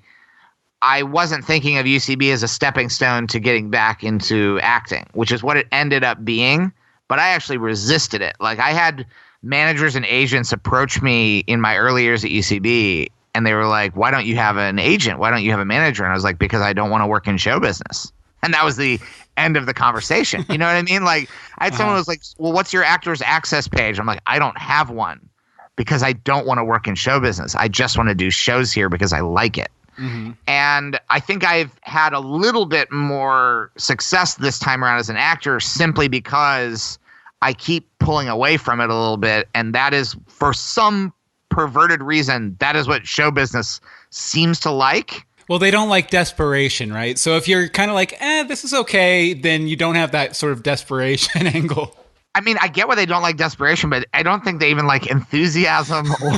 I wasn't thinking of UCB as a stepping stone to getting back into acting, which is what it ended up being. But I actually resisted it. Like, I had managers and agents approach me in my early years at UCB, and they were like, why don't you have an agent? Why don't you have a manager? And I was like, because I don't want to work in show business. And that was the end of the conversation. You know what I mean? Like, I had someone who was like, well, what's your actor's access page? I'm like, I don't have one because I don't want to work in show business. I just want to do shows here because I like it. Mm-hmm. And I think I've had a little bit more success this time around as an actor simply because I keep pulling away from it a little bit. And that is, for some perverted reason, that is what show business seems to like. Well, they don't like desperation, right? So if you're kind of like, this is okay, then you don't have that sort of desperation angle. I mean, I get why they don't like desperation, but I don't think they even like enthusiasm or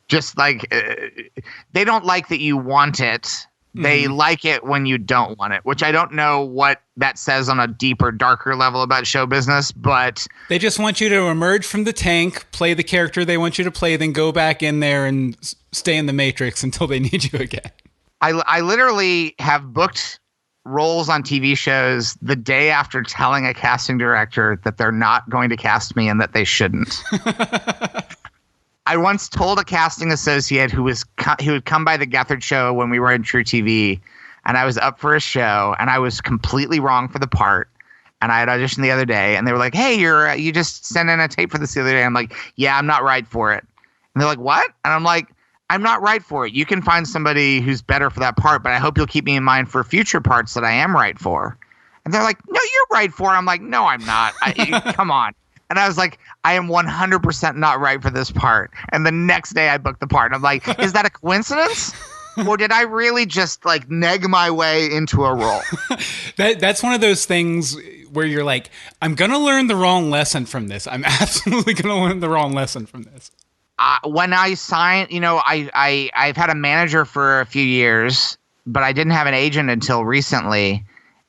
just like they don't like that you want it. They like it when you don't want it, which I don't know what that says on a deeper, darker level about show business, but they just want you to emerge from the tank, play the character they want you to play, then go back in there and stay in the Matrix until they need you again. I literally have booked roles on TV shows the day after telling a casting director that they're not going to cast me and that they shouldn't. I once told a casting associate who had come by the Gethard Show when we were in True TV, and I was up for a show, and I was completely wrong for the part, and I had auditioned the other day, and they were like, hey, you just sent in a tape for this the other day. I'm like, yeah, I'm not right for it. And they're like, what? And I'm like, I'm not right for it. You can find somebody who's better for that part, but I hope you'll keep me in mind for future parts that I am right for. And they're like, no, you're right for it. I'm like, no, I'm not. Come on. And I was like, I am 100% not right for this part. And the next day I booked the part. And I'm like, is that a coincidence? Or did I really just like neg my way into a role? That's one of those things where you're like, I'm going to learn the wrong lesson from this. I'm absolutely going to learn the wrong lesson from this. When I signed, I've had a manager for a few years, but I didn't have an agent until recently.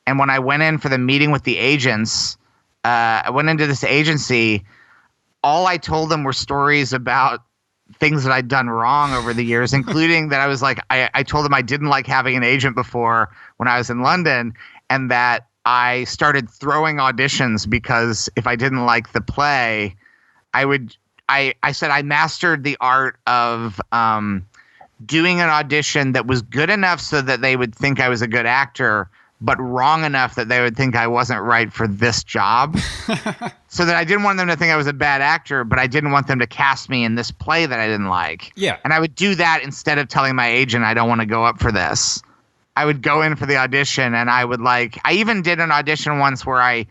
And when I went in for the meeting with the agents, I went into this agency, all I told them were stories about things that I'd done wrong over the years, including that I was like, I told them I didn't like having an agent before when I was in London, and that I started throwing auditions because if I didn't like the play, I said I mastered the art of doing an audition that was good enough so that they would think I was a good actor, but wrong enough that they would think I wasn't right for this job. So that I didn't want them to think I was a bad actor, but I didn't want them to cast me in this play that I didn't like. Yeah. And I would do that instead of telling my agent I don't want to go up for this. I would go in for the audition, and I would I even did an audition once where I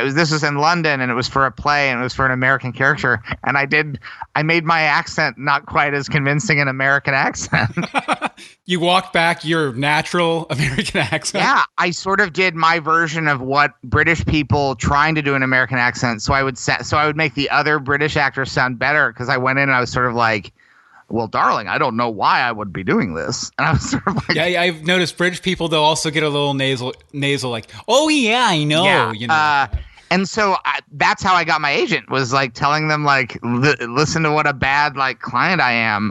this was in London, and it was for a play, and it was for an American character, and I made my accent not quite as convincing an American accent. You walked back your natural American accent. Yeah, I sort of did my version of what British people trying to do an American accent. So I would make the other British actors sound better, because I went in and I was sort of like, well, darling, I don't know why I would be doing this. And I was sort of like... Yeah, I've noticed British people, they'll also get a little nasal like, oh, yeah, I know. Yeah, you know. And so that's how I got my agent, was like telling them, like, listen to what a bad, like, client I am,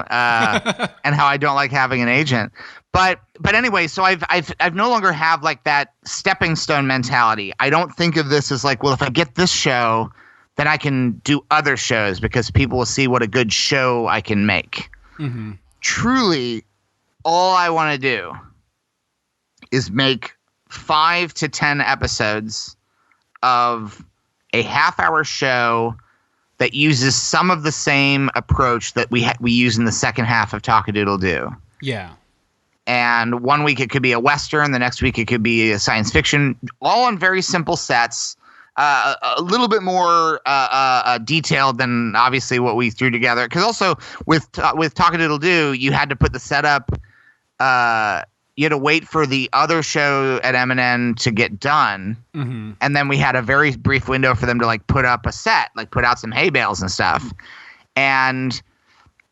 and how I don't like having an agent. But anyway, so I've no longer have like that stepping stone mentality. I don't think of this as like, well, if I get this show, then I can do other shows because people will see what a good show I can make. Mm-hmm. Truly, all I want to do is make 5 to 10 episodes of a half-hour show that uses some of the same approach that we use in the second half of Talk-A-Doodle-Doo. Yeah. And one week it could be a Western, the next week it could be a science fiction, all on very simple sets. A little bit more detailed than obviously what we threw together. Because also with Talk-A-Doodle-Doo, you had to put the setup. You had to wait for the other show at M&N to get done, and then we had a very brief window for them to like put up a set, like put out some hay bales and stuff. And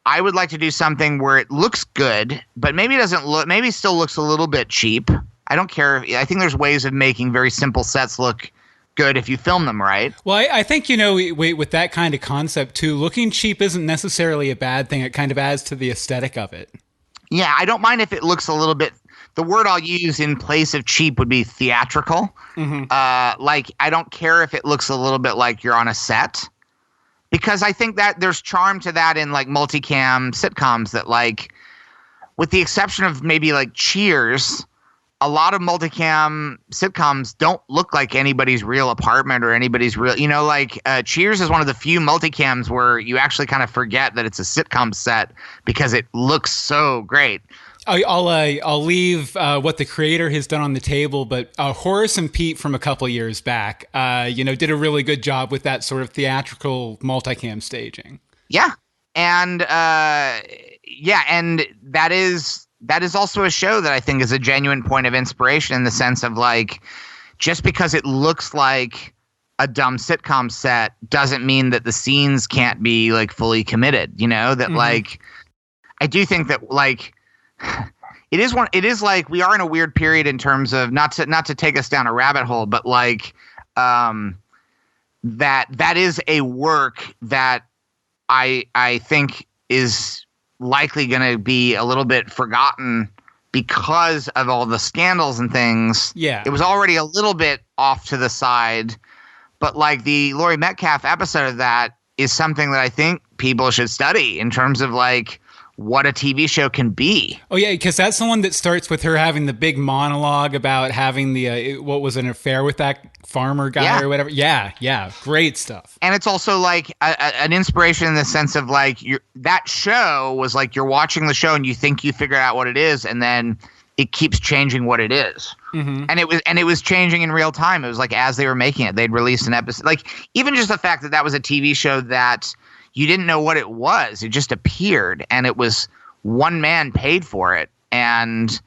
I would like to do something where it looks good, but maybe it doesn't look. Maybe it still looks a little bit cheap. I don't care. I think there's ways of making very simple sets look good if you film them right. Well, I think, with that kind of concept too, looking cheap isn't necessarily a bad thing. It kind of adds to the aesthetic of it. Yeah, I don't mind if it looks a little bit. The word I'll use in place of cheap would be theatrical. Like, I don't care if it looks a little bit like you're on a set, because I think that there's charm to that in like multicam sitcoms that, like, with the exception of maybe like Cheers, a lot of multicam sitcoms don't look like anybody's real apartment or anybody's real, like Cheers is one of the few multicams where you actually kind of forget that it's a sitcom set because it looks so great. I'll leave what the creator has done on the table, but Horace and Pete from a couple years back, did a really good job with that sort of theatrical multicam staging. Yeah. And and that is also a show that I think is a genuine point of inspiration, in the sense of like, just because it looks like a dumb sitcom set doesn't mean that the scenes can't be like fully committed, like, I do think that like, it is like we are in a weird period in terms of not to take us down a rabbit hole, but like, that is a work that I think is likely going to be a little bit forgotten because of all the scandals and things. Yeah. It was already a little bit off to the side, but like the Laurie Metcalf episode of that is something that I think people should study in terms of like what a TV show can be. Oh yeah, because that's the one that starts with her having the big monologue about having the what was an affair with that farmer guy or whatever. Yeah, great stuff. And it's also like an inspiration in the sense of like that show was like you're watching the show and you think you figure out what it is, and then it keeps changing what it is. And it was changing in real time. It was like as they were making it, they'd release an episode. Like even just the fact that that was a TV show that you didn't know what it was. It just appeared, and it was one man paid for it. And,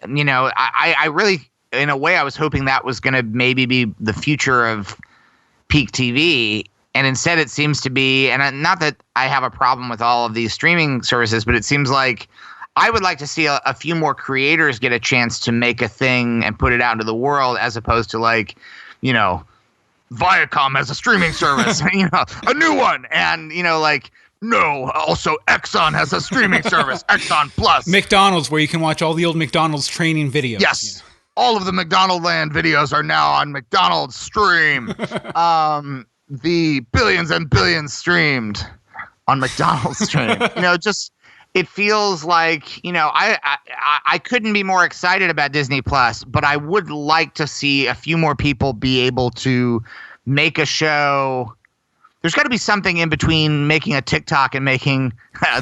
I really, in a way, I was hoping that was going to maybe be the future of peak TV. And instead it seems to be, and not that I have a problem with all of these streaming services, but it seems like I would like to see a few more creators get a chance to make a thing and put it out into the world, as opposed to like, Viacom has a streaming service, a new one. And, no, also Exxon has a streaming service, Exxon Plus. McDonald's, where you can watch all the old McDonald's training videos. Yes. All of the McDonald Land videos are now on McDonald's Stream. The billions and billions streamed on McDonald's Stream. It feels like, I couldn't be more excited about Disney Plus, but I would like to see a few more people be able to make a show. There's got to be something in between making a TikTok and making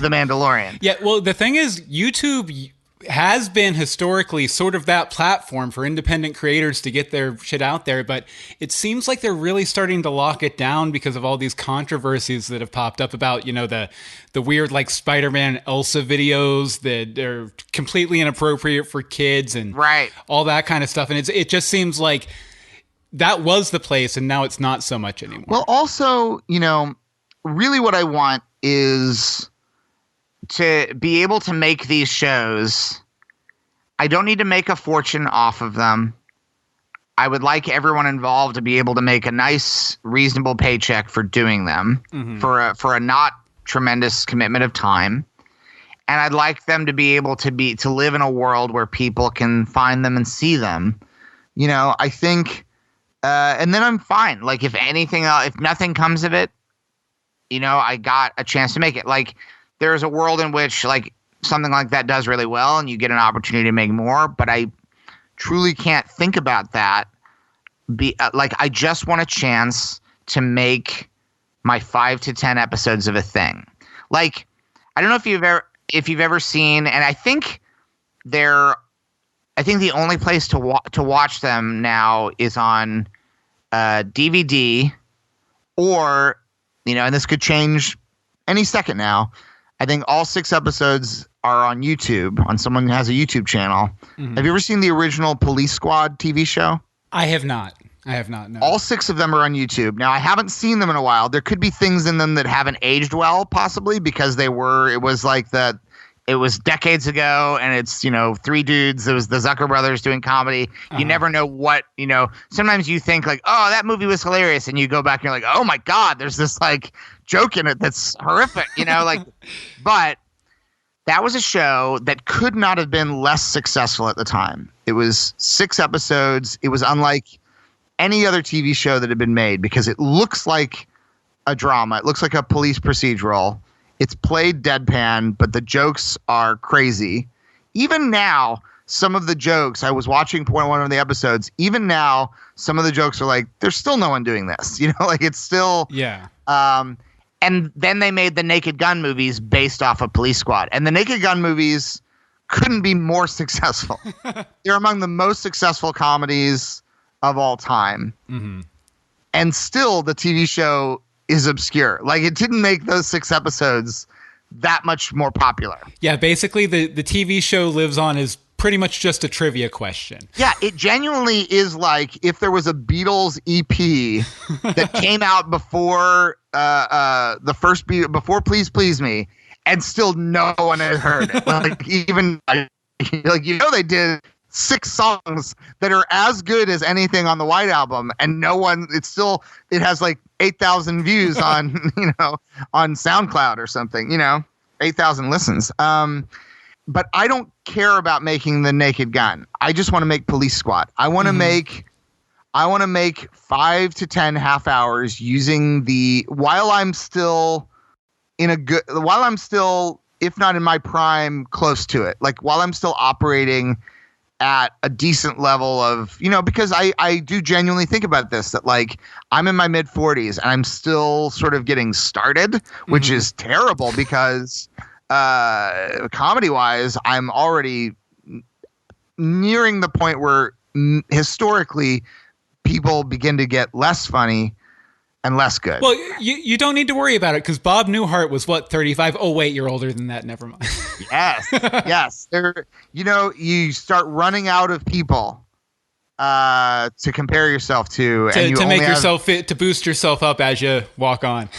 The Mandalorian. Yeah, well, the thing is, YouTube has been historically sort of that platform for independent creators to get their shit out there, but it seems like they're really starting to lock it down because of all these controversies that have popped up about, the weird like Spider-Man Elsa videos that are completely inappropriate for kids and all that kind of stuff. And it just seems like that was the place and now it's not so much anymore. Well, also, really what I want is to be able to make these shows. I don't need to make a fortune off of them. I would like everyone involved to be able to make a nice, reasonable paycheck for doing them for a not tremendous commitment of time. And I'd like them to be able to live in a world where people can find them and see them. I think, and then I'm fine. Like if anything else, if nothing comes of it, I got a chance to make it. Like, there's a world in which like something like that does really well and you get an opportunity to make more, but I truly can't think about that. I just want a chance to make my 5 to 10 episodes of a thing. Like, I don't know if you've ever seen, and I think the only place to watch them now is on DVD or, and this could change any second now. I think all 6 episodes are on YouTube, on someone who has a YouTube channel. Have you ever seen the original Police Squad TV show? I have not. No. All 6 of them are on YouTube. Now, I haven't seen them in a while. There could be things in them that haven't aged well, possibly, because it was decades ago, and it's, 3 dudes. It was the Zucker brothers doing comedy. You never know what, sometimes you think like, oh, that movie was hilarious. And you go back and you're like, oh my God, there's this like joke in it that's horrific, but that was a show that could not have been less successful at the time. It was 6 episodes. It was unlike any other TV show that had been made because it looks like a drama. It looks like a police procedural. It's played deadpan, but the jokes are crazy. Even now, some of the jokes, I was watching one of the episodes, even now, some of the jokes are like, there's still no one doing this. It's still... Yeah. And then they made the Naked Gun movies based off of Police Squad. And the Naked Gun movies couldn't be more successful. They're among the most successful comedies of all time. And still, the TV show is obscure. Like, it didn't make those 6 episodes that much more popular. Yeah, basically, the TV show lives on as pretty much just a trivia question. Yeah, it genuinely is like if there was a Beatles EP that came out before the first before Please Please Me, and still no one had heard it. Like, even they did 6 songs that are as good as anything on the White Album, and it has like 8,000 views on on SoundCloud or something, 8,000 listens. But I don't care about making the Naked Gun. I just want to make Police Squad. I want to make 5 to 10 half hours using while I'm still, if not in my prime, close to it. Like, while I'm still operating at a decent level of, because I do genuinely think about this, that like I'm in my mid 40s and I'm still sort of getting started, which is terrible because comedy wise, I'm already nearing the point where historically people begin to get less funny and less good. Well, you don't need to worry about it because Bob Newhart was 35? Oh wait, you're older than that. Never mind. Yes. You start running out of people to compare yourself to make yourself fit, to boost yourself up as you walk on.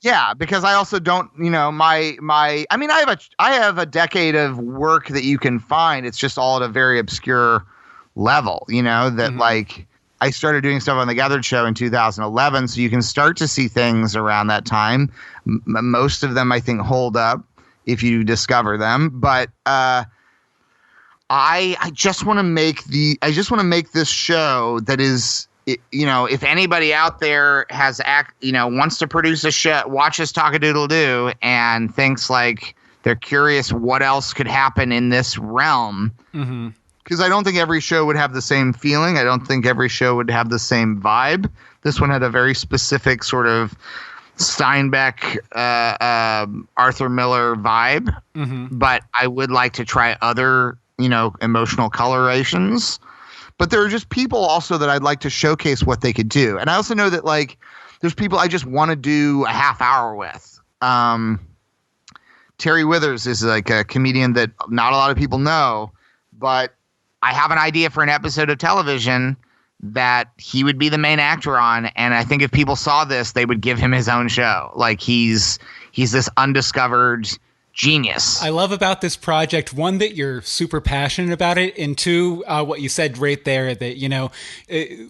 Yeah, because I also don't, I have a decade of work that you can find. It's just all at a very obscure level, that like I started doing stuff on the Gethard Show in 2011, so you can start to see things around that time. Most of them, I think, hold up if you discover them. But I just want to make this show that is, if anybody out there has wants to produce a show, watches Talk-A-Doodle-Doo and thinks like they're curious what else could happen in this realm. Because I don't think every show would have the same feeling. I don't think every show would have the same vibe. This one had a very specific sort of Steinbeck, Arthur Miller vibe, but I would like to try other, emotional colorations. But there are just people also that I'd like to showcase what they could do. And I also know that, like, there's people I just want to do a half hour with. Terry Withers is like a comedian that not a lot of people know, but I have an idea for an episode of television that he would be the main actor on. And I think if people saw this, they would give him his own show. Like, he's this undiscovered genius. I love about this project, one, that you're super passionate about it, and two, what you said right there, that,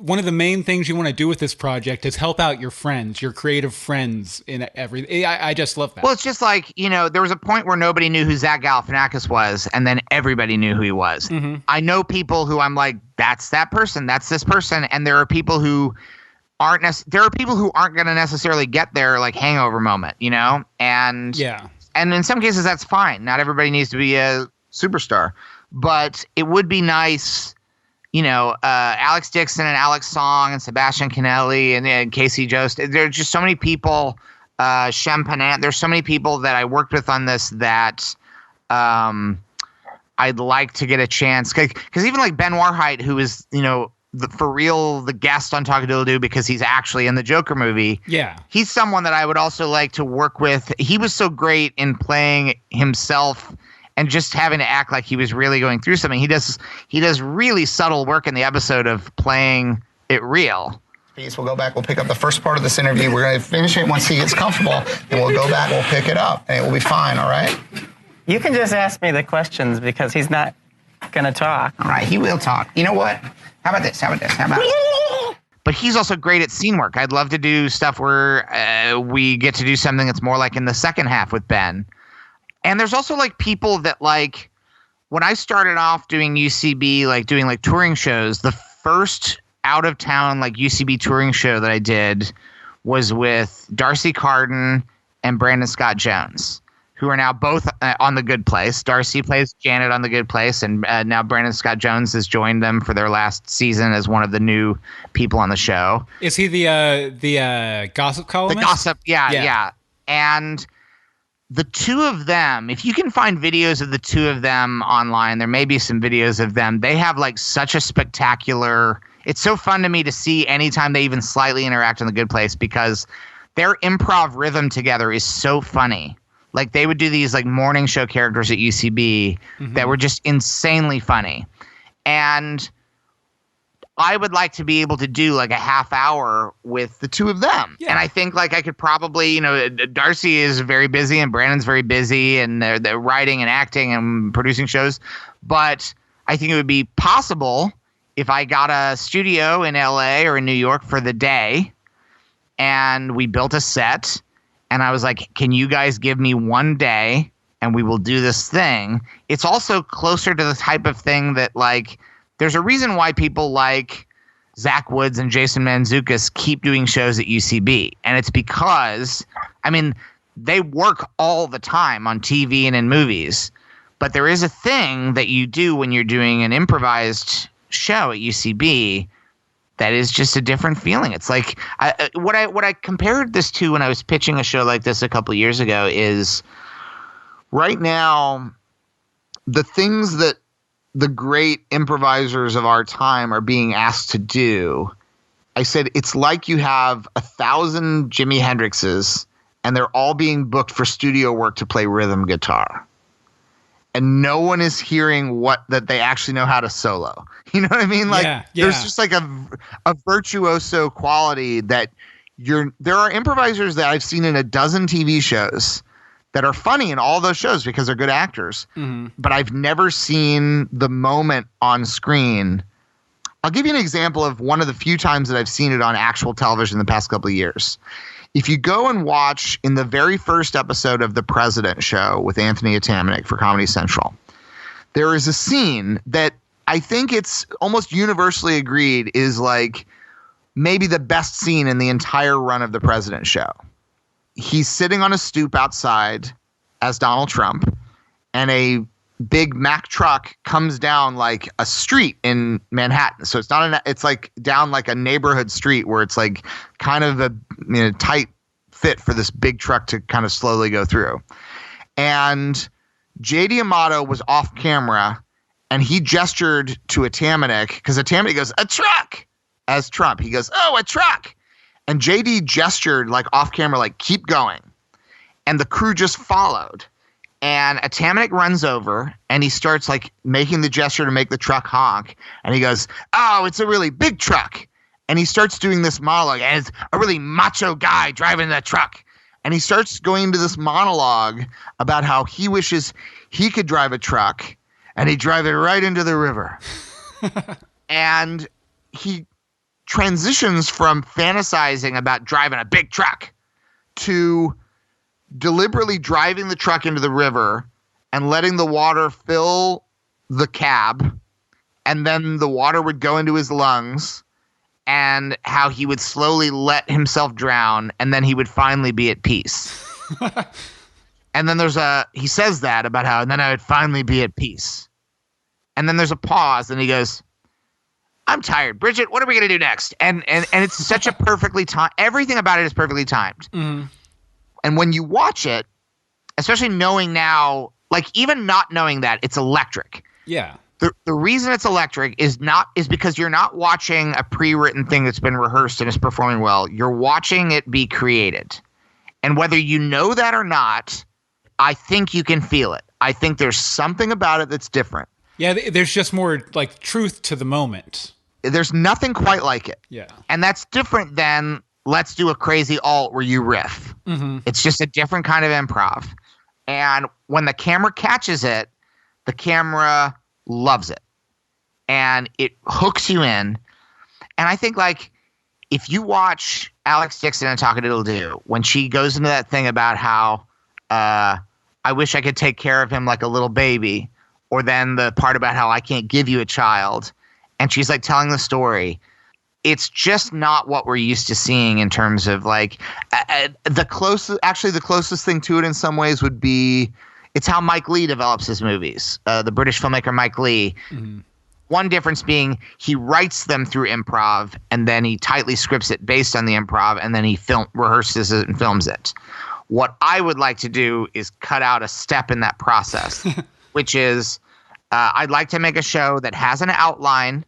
one of the main things you want to do with this project is help out your friends, your creative friends in everything. I just love that. Well, it's just like, there was a point where nobody knew who Zach Galifianakis was, and then everybody knew who he was. I know people who I'm like, that's that person, that's this person, and there are people who aren't going to necessarily get their, like, hangover moment, and yeah. And in some cases, that's fine. Not everybody needs to be a superstar. But it would be nice, Alex Dixon and Alex Song and Sebastian Canelli and Casey Jost. There are just so many people, Shem Panant. There's so many people that I worked with on this that I'd like to get a chance. Because even like Ben Warheit, who is, for real, the guest on Talk-A-Doodle-Doo because he's actually in the Joker movie. Yeah. He's someone that I would also like to work with. He was so great in playing himself and just having to act like he was really going through something. He does really subtle work in the episode of playing it real. We'll go back, we'll pick up the first part of this interview. We're going to finish it once he gets comfortable, and we'll go back, we'll pick it up, and it will be fine, all right? You can just ask me the questions because he's not going to talk. All right, he will talk. You know what? How about this? But he's also great at scene work. I'd love to do stuff where we get to do something that's more like in the second half with Ben. And there's also like people that, like, when I started off doing UCB, like doing like touring shows, the first out of town like UCB touring show that I did was with Darcy Carden and Brandon Scott Jones, who are now both on The Good Place. Darcy plays Janet on The Good Place, and now Brandon Scott Jones has joined them for their last season as one of the new people on the show. Is he the gossip columnist? The gossip, yeah. And the two of them, if you can find videos of the two of them online, there may be some videos of them. They have like such a spectacular. It's so fun to me to see anytime they even slightly interact on The Good Place because their improv rhythm together is so funny. Like, they would do these like morning show characters at UCB that were just insanely funny. And I would like to be able to do like a half hour with the two of them. Yeah. And I think like I could probably, Darcy is very busy and Brandon's very busy and they're writing and acting and producing shows. But I think it would be possible if I got a studio in LA or in New York for the day and we built a set. And I was like, can you guys give me one day and we will do this thing? It's also closer to the type of thing that, like, there's a reason why people like Zach Woods and Jason Mantzoukas keep doing shows at UCB. And it's because, they work all the time on TV and in movies. But there is a thing that you do when you're doing an improvised show at UCB that is just a different feeling. It's like what I compared this to when I was pitching a show like this a couple of years ago is right now the things that the great improvisers of our time are being asked to do. I said it's like you have 1,000 Jimi Hendrixes and they're all being booked for studio work to play rhythm guitar. And no one is hearing that they actually know how to solo. You know what I mean? Like, there's just like a virtuoso quality that there are improvisers that I've seen in a dozen TV shows that are funny in all those shows because they're good actors. But I've never seen the moment on screen. I'll give you an example of one of the few times that I've seen it on actual television the past couple of years. If you go and watch in the very first episode of The President Show with Anthony Atamanuik for Comedy Central, there is a scene that I think it's almost universally agreed is like maybe the best scene in the entire run of The President Show. He's sitting on a stoop outside as Donald Trump, and a big Mack truck comes down like a street in Manhattan. So it's like down like a neighborhood street where it's like kind of a tight fit for this big truck to kind of slowly go through. And J.D. Amato was off camera, and he gestured to a Tamanik because a Tamanik goes, "A truck!" as Trump. He goes, "Oh, a truck!" And J.D. gestured like off camera, like, "Keep going." And the crew just followed. And a Tamanik runs over, and he starts like making the gesture to make the truck honk. And he goes, "Oh, it's a really big truck." And he starts doing this monologue, and it's a really macho guy driving the truck. And he starts going into this monologue about how he wishes he could drive a truck, and he'd drive it right into the river. And he transitions from fantasizing about driving a big truck to deliberately driving the truck into the river and letting the water fill the cab, and then the water would go into his lungs, and how he would slowly let himself drown, and then he would finally be at peace. And then he says that about how, and then I would finally be at peace. And then there's a pause, and he goes, "I'm tired. Bridget, what are we going to do next?" And it's such a perfectly timed, everything about it is perfectly timed. Mm-hmm. And when you watch it, especially knowing now, like even not knowing that, it's electric. Yeah. The reason it's electric is because you're not watching a pre-written thing that's been rehearsed and is performing well. You're watching it be created. And whether you know that or not, I think you can feel it. I think there's something about it that's different. Yeah, there's just more like truth to the moment. There's nothing quite like it. Yeah. And that's different than let's do a crazy alt where you riff. Mm-hmm. It's just a different kind of improv. And when the camera catches it, the camera loves it. And it hooks you in. And I think like if you watch Alex Dixon and Talk-A-Doodle-Doo, when she goes into that thing about how I wish I could take care of him like a little baby, or then the part about how I can't give you a child, and she's like telling the story, it's just not what we're used to seeing in terms of like the closest thing to it in some ways would be it's how Mike Leigh develops his movies. The British filmmaker Mike Leigh. Mm-hmm. One difference being he writes them through improv, and then he tightly scripts it based on the improv, and then he rehearses it and films it. What I would like to do is cut out a step in that process, which is I'd like to make a show that has an outline,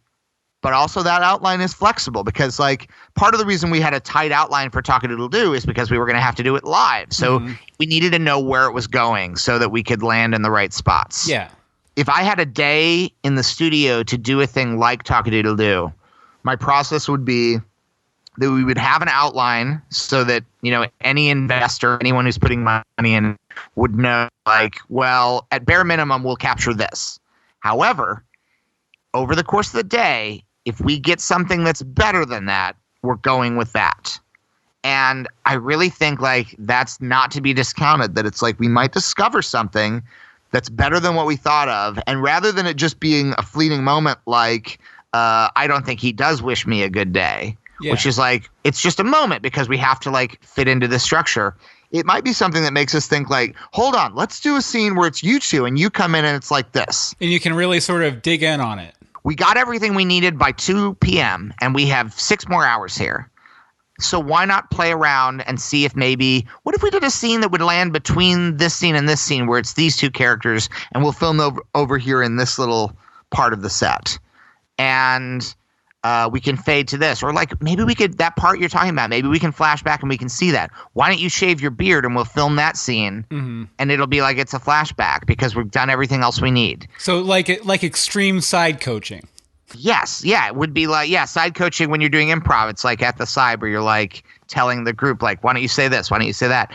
but also that outline is flexible, because like part of the reason we had a tight outline for Talk-A-Doodle-Doo is because we were going to have to do it live. So we needed to know where it was going so that we could land in the right spots. Yeah. If I had a day in the studio to do a thing like Talk-A-Doodle-Doo, my process would be that we would have an outline so that, you know, any investor, anyone who's putting money in would know, like, well, at bare minimum, we'll capture this. However, over the course of the day, if we get something that's better than that, we're going with that. And I really think, like, that's not to be discounted, that it's like we might discover something that's better than what we thought of. And rather than it just being a fleeting moment, like, I don't think he does wish me a good day, which is like, it's just a moment because we have to like fit into the structure. It might be something that makes us think like, hold on, let's do a scene where it's you two and you come in and it's like this. And you can really sort of dig in on it. We got everything we needed by 2 p.m. and we have 6 more hours here. So why not play around and see if maybe, what if we did a scene that would land between this scene and this scene where it's these two characters and we'll film over here in this little part of the set. And we can fade to this. Or like maybe we could, that part you're talking about, maybe we can flash back and we can see that. Why don't you shave your beard and we'll film that scene and it'll be like it's a flashback because we've done everything else we need. So like extreme side coaching. Yes. Yeah. It would be like, yeah, side coaching when you're doing improv. It's like at the side where you're like telling the group, like, why don't you say this? Why don't you say that?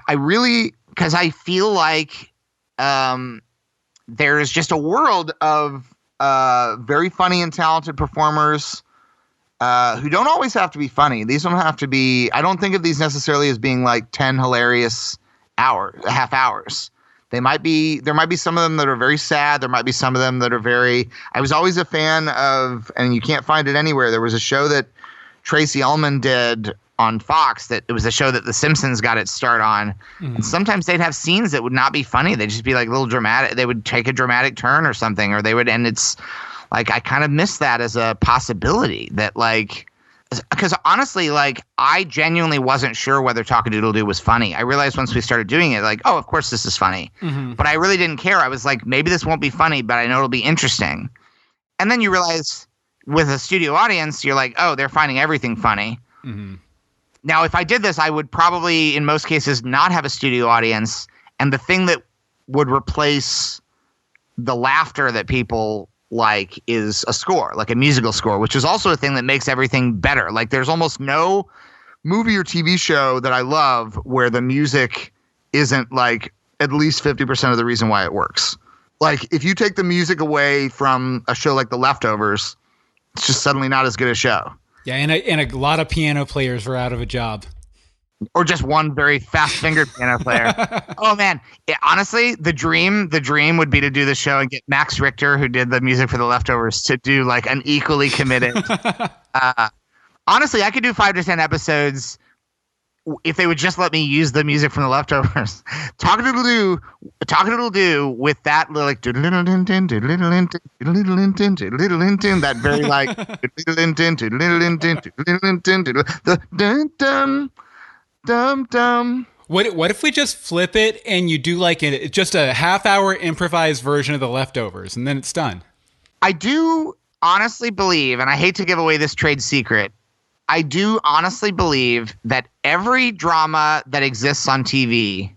Because I feel like there is just a world of very funny and talented performers who don't always have to be funny. These don't have to be, I don't think of these necessarily as being like 10 hilarious half hours. There might be some of them that are very sad. There might be some of them that are very, I was always a fan of, and you can't find it anywhere. There was a show that Tracy Ullman did on Fox that it was a show that the Simpsons got its start on. And sometimes they'd have scenes that would not be funny. They'd just be like a little dramatic. They would take a dramatic turn or something, or they would, and it's like, I kind of miss that as a possibility that like because honestly, like, I genuinely wasn't sure whether Talk-A-Doodle-Doo was funny. I realized once we started doing it, like, oh, of course this is funny. Mm-hmm. But I really didn't care. I was like, maybe this won't be funny, but I know it'll be interesting. And then you realize with a studio audience, you're like, oh, they're finding everything funny. Mm-hmm. Now, if I did this, I would probably, in most cases, not have a studio audience. And the thing that would replace the laughter that people like is a score, like a musical score, which is also a thing that makes everything better. Like, there's almost no movie or TV show that I love where the music isn't like at least 50% of the reason why it works. Like, if you take the music away from a show like The Leftovers, it's just suddenly not as good a show. Yeah, and a lot of piano players were out of a job. Or just one very fast-fingered piano player. Oh, man. Honestly, the dream would be to do the show and get Max Richter, who did the music for The Leftovers, to do like an equally committed. Honestly, I could do 5 to 10 episodes if they would just let me use the music from The Leftovers. Talk-A-Doodle-Doo with that like that very like dum. What if we just flip it and you do like just a half-hour improvised version of The Leftovers, and then it's done? I do honestly believe, and I hate to give away this trade secret, I do honestly believe that every drama that exists on TV,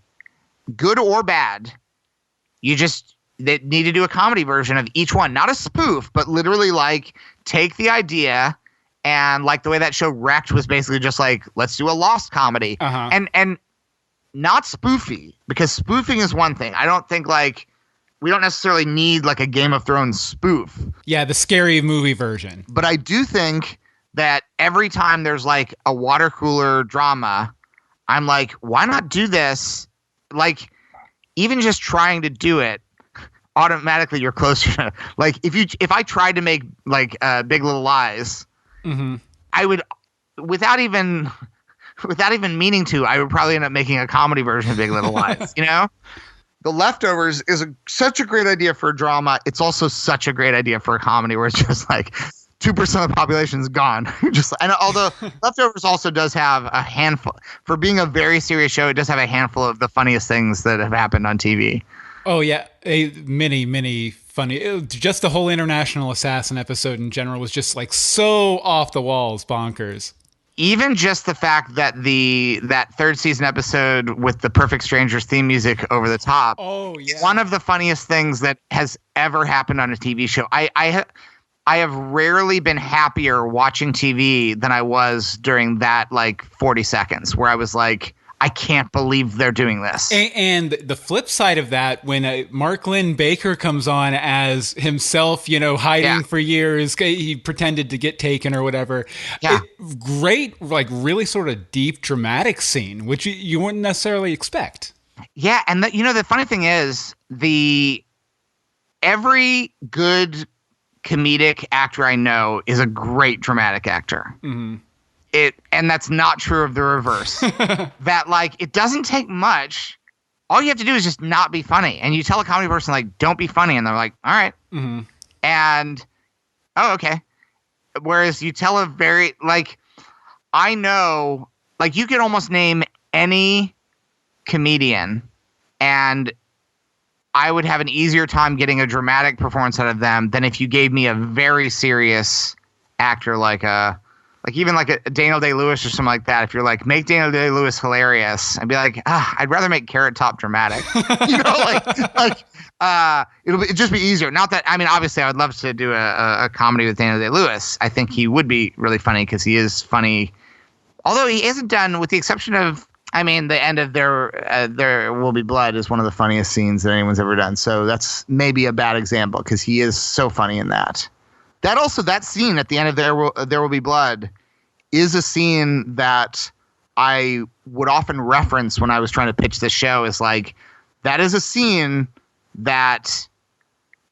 good or bad, they need to do a comedy version of each one. Not a spoof, but literally like take the idea and like the way that show Wrecked was basically just like, let's do a Lost comedy. Uh-huh. And not spoofy, because spoofing is one thing. I don't think like we don't necessarily need like a Game of Thrones spoof. Yeah, the scary movie version. But I do think that every time there's like a water cooler drama, I'm like, why not do this? Like, even just trying to do it, automatically you're closer to, like, if I tried to make like Big Little Lies, mm-hmm. I would, without even meaning to, I would probably end up making a comedy version of Big Little Lies. You know, The Leftovers is such a great idea for a drama. It's also such a great idea for a comedy where it's just like 2% of the population is gone. And although Leftovers also does have a handful, for being a very serious show, it does have a handful of the funniest things that have happened on TV. Oh yeah, many funny. Just the whole International Assassin episode in general was just like so off the walls, bonkers. Even just the fact that that third season episode with the Perfect Strangers theme music over the top. Oh yeah, one of the funniest things that has ever happened on a TV show. I have rarely been happier watching TV than I was during that like 40 seconds where I was like, I can't believe they're doing this. And the flip side of that, when Mark Lynn Baker comes on as himself, hiding for years, he pretended to get taken or whatever. Yeah. Great, like really sort of deep, dramatic scene, which you wouldn't necessarily expect. Yeah. And the funny thing is every good comedic actor I know is a great dramatic actor. Mm-hmm. And that's not true of the reverse. That like it doesn't take much. All you have to do is just not be funny. And you tell a comedy person like, don't be funny, and they're like, all right. Mm-hmm. And oh, okay. Whereas you tell a very like, I know, like you could almost name any comedian and I would have an easier time getting a dramatic performance out of them than if you gave me a very serious actor like even like a Daniel Day-Lewis or something like that. If you're like, make Daniel Day-Lewis hilarious, I'd be like, I'd rather make Carrot Top dramatic. It'd just be easier. Not that, I mean, obviously I would love to do a comedy with Daniel Day-Lewis. I think he would be really funny because he is funny. Although he isn't done, with the exception of, I mean, the end of There Will Be Blood is one of the funniest scenes that anyone's ever done. So that's maybe a bad example because he is so funny in that. That scene at the end of There Will Be Blood is a scene that I would often reference when I was trying to pitch this show. Is like, that is a scene that,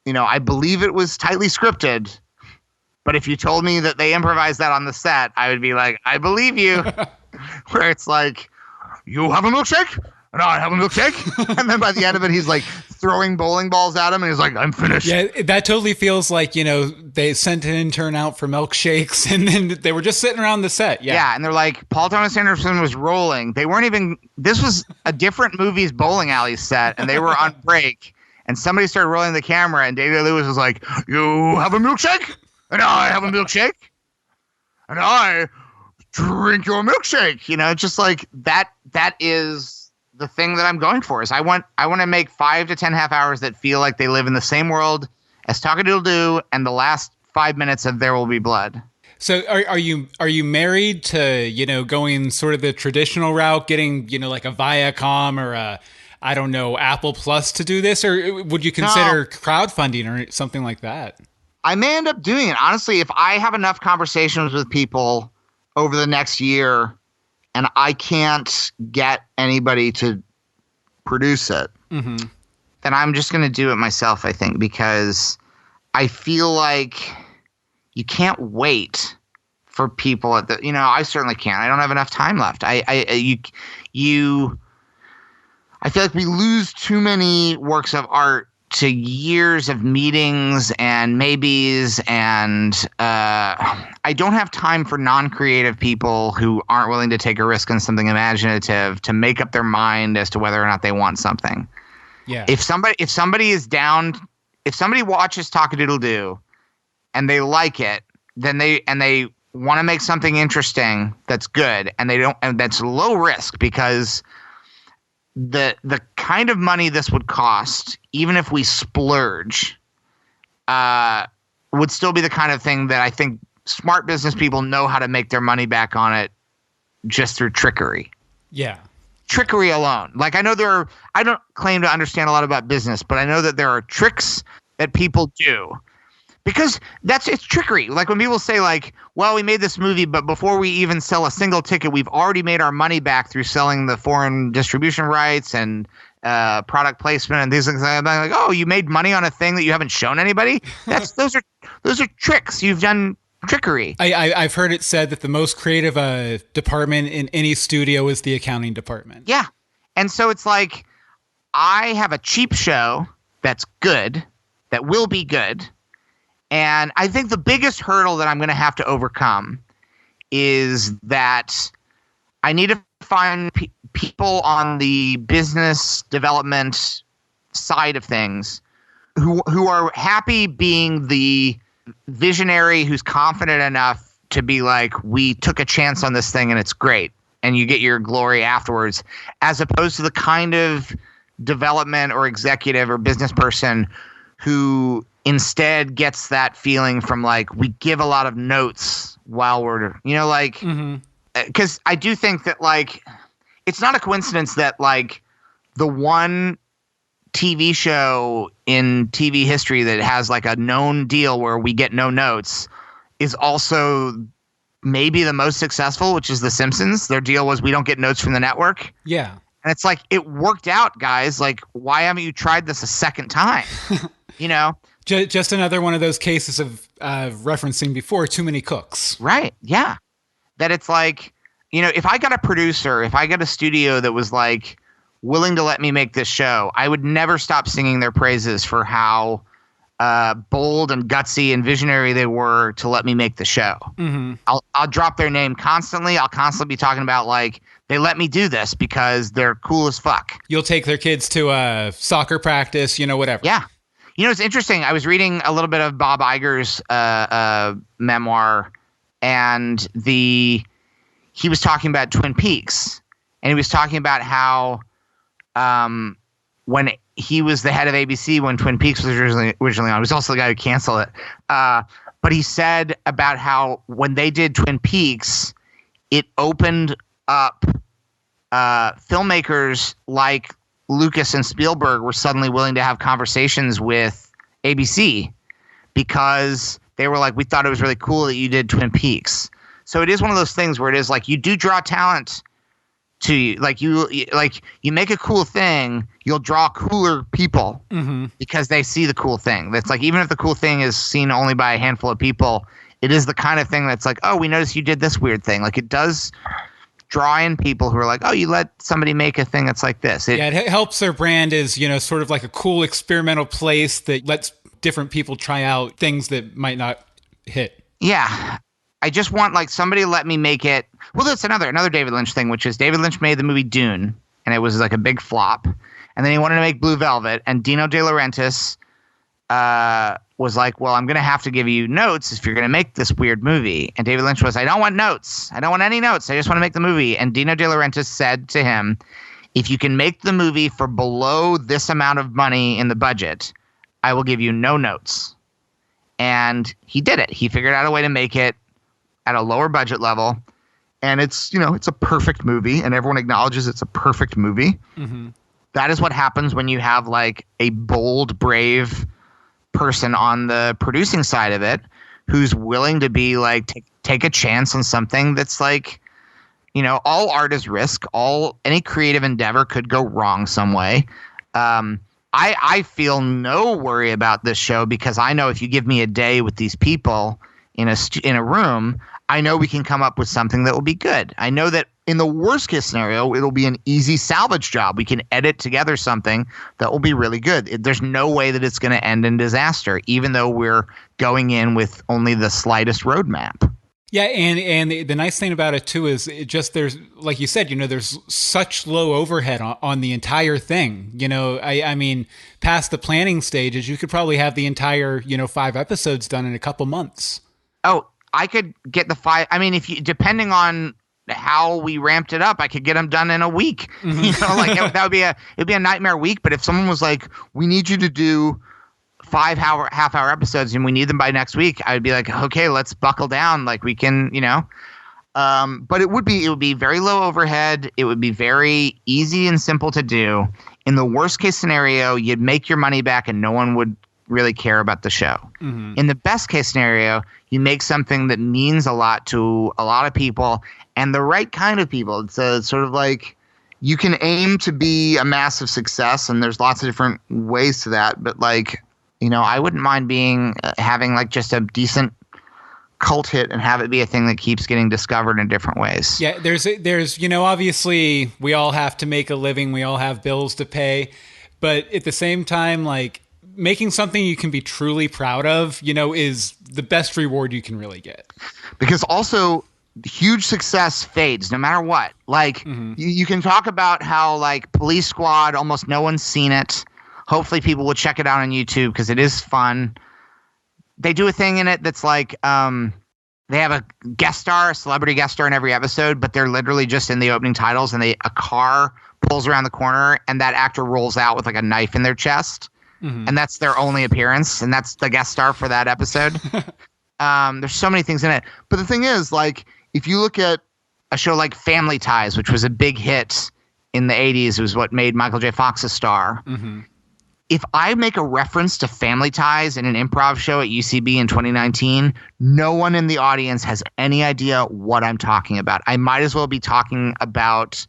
I believe it was tightly scripted, but if you told me that they improvised that on the set, I would be like, I believe you. Where it's like, you have a milkshake and I have a milkshake. And then by the end of it, he's like throwing bowling balls at him, and he's like, I'm finished. Yeah, that totally feels like, they sent an intern out for milkshakes, and then they were just sitting around the set. Yeah, and they're like, Paul Thomas Anderson was rolling. They weren't even, this was a different movie's bowling alley set, and they were on break, and somebody started rolling the camera, and David Lewis was like, you have a milkshake? And I have a milkshake? And I drink your milkshake. Just like that is the thing that I'm going for. Is I want to make 5 to 10 half hours that feel like they live in the same world as Talk-A-Doodle-Doo and the last 5 minutes of There Will Be Blood. So are you married to, going sort of the traditional route, getting, like a Viacom or a, I don't know, Apple Plus to do this? Or would you consider crowdfunding or something like that? I may end up doing it. Honestly, if I have enough conversations with people over the next year and I can't get anybody to produce it, then I'm just going to do it myself, I think, because I feel like you can't wait for people at the, I certainly can't. I don't have enough time left. I feel like we lose too many works of art to years of meetings and maybes, and I don't have time for non-creative people who aren't willing to take a risk on something imaginative to make up their mind as to whether or not they want something. Yeah. If somebody is down, if somebody watches Talk-A-Doodle-Doo and they like it, then they want to make something interesting that's good, and that's low risk, because the kind of money this would cost, even if we splurge, would still be the kind of thing that I think smart business people know how to make their money back on it just through trickery. Yeah. Trickery alone. Like, I don't claim to understand a lot about business, but I know that there are tricks that people do. Because it's trickery. Like when people say like, well, we made this movie, but before we even sell a single ticket, we've already made our money back through selling the foreign distribution rights and product placement and these things. I'm like, oh, you made money on a thing that you haven't shown anybody? Those are tricks. You've done trickery. I've heard it said that the most creative department in any studio is the accounting department. Yeah. And so it's like, I have a cheap show that's good, that will be good. And I think the biggest hurdle that I'm going to have to overcome is that I need to find people on the business development side of things who are happy being the visionary who's confident enough to be like, we took a chance on this thing and it's great, and you get your glory afterwards, as opposed to the kind of development or executive or business person who instead gets that feeling from like, we give a lot of notes while we're, because I do think that like, it's not a coincidence that like the one TV show in TV history that has like a known deal where we get no notes is also maybe the most successful, which is The Simpsons. Their deal was, we don't get notes from the network. Yeah. And it's like, it worked out, guys. Like, why haven't you tried this a second time? Just another one of those cases of referencing before, too many cooks. Right. Yeah. That it's like, if I got a producer, if I got a studio that was like willing to let me make this show, I would never stop singing their praises for how bold and gutsy and visionary they were to let me make the show. Mm-hmm. I'll drop their name constantly. I'll constantly be talking about like, they let me do this because they're cool as fuck. You'll take their kids to soccer practice, whatever. Yeah. It's interesting. I was reading a little bit of Bob Iger's memoir, and he was talking about Twin Peaks, and he was talking about how when he was the head of ABC when Twin Peaks was originally on, he was also the guy who canceled it. But he said about how when they did Twin Peaks, it opened up filmmakers like Lucas and Spielberg were suddenly willing to have conversations with ABC because they were like, we thought it was really cool that you did Twin Peaks. So it is one of those things where it is like, you do draw talent to you. Like you make a cool thing, you'll draw cooler people because they see the cool thing. That's like, even if the cool thing is seen only by a handful of people, it is the kind of thing that's like, oh, we noticed you did this weird thing. Like it does draw in people who are like, oh, you let somebody make a thing that's like this. It helps their brand as, sort of like a cool experimental place that lets different people try out things that might not hit. Yeah. I just want like somebody to let me make it. Well, that's another David Lynch thing, which is David Lynch made the movie Dune, and it was like a big flop. And then he wanted to make Blue Velvet, and Dino De Laurentiis was like, well, I'm going to have to give you notes if you're going to make this weird movie. And David Lynch was, I don't want notes. I don't want any notes. I just want to make the movie. And Dino De Laurentiis said to him, if you can make the movie for below this amount of money in the budget, I will give you no notes. And he did it. He figured out a way to make it at a lower budget level. And it's, it's a perfect movie, and everyone acknowledges it's a perfect movie. Mm-hmm. That is what happens when you have like a bold, brave person on the producing side of it who's willing to be like, take a chance on something that's like, all art is risk. Any creative endeavor could go wrong some way. I feel no worry about this show because I know if you give me a day with these people in a room, I know we can come up with something that will be good. I know that in the worst case scenario, it'll be an easy salvage job. We can edit together something that will be really good. There's no way that it's going to end in disaster, even though we're going in with only the slightest roadmap. Yeah, and the nice thing about it too is there's, like you said, there's such low overhead on the entire thing. I mean, past the planning stages, you could probably have the entire 5 episodes done in a couple months. Oh, I could get the 5. I mean, depending on how we ramped it up, I could get them done in a week. Mm-hmm. It'd be a nightmare week. But if someone was like, we need you to do 5 half-hour episodes and we need them by next week, I'd be like, okay, let's buckle down. Like we can, but it would be very low overhead. It would be very easy and simple to do. In the worst case scenario, you'd make your money back and no one would really care about the show. Mm-hmm. In the best case scenario, you make something that means a lot to a lot of people and the right kind of people. It's sort of like you can aim to be a massive success, and there's lots of different ways to that. But like, I wouldn't mind having like just a decent cult hit and have it be a thing that keeps getting discovered in different ways. Yeah, there's obviously we all have to make a living, we all have bills to pay, but at the same time, like making something you can be truly proud of, is the best reward you can really get. Because also huge success fades no matter what. Like you can talk about how like Police Squad, almost no one's seen it. Hopefully people will check it out on YouTube because it is fun. They do a thing in it that's like they have a celebrity guest star in every episode, but they're literally just in the opening titles, and a car pulls around the corner and that actor rolls out with like a knife in their chest. Mm-hmm. And that's their only appearance, and that's the guest star for that episode. There's so many things in it. But the thing is, like, if you look at a show like Family Ties, which was a big hit in the 80s, it was what made Michael J. Fox a star. Mm-hmm. If I make a reference to Family Ties in an improv show at UCB in 2019, no one in the audience has any idea what I'm talking about. I might as well be talking about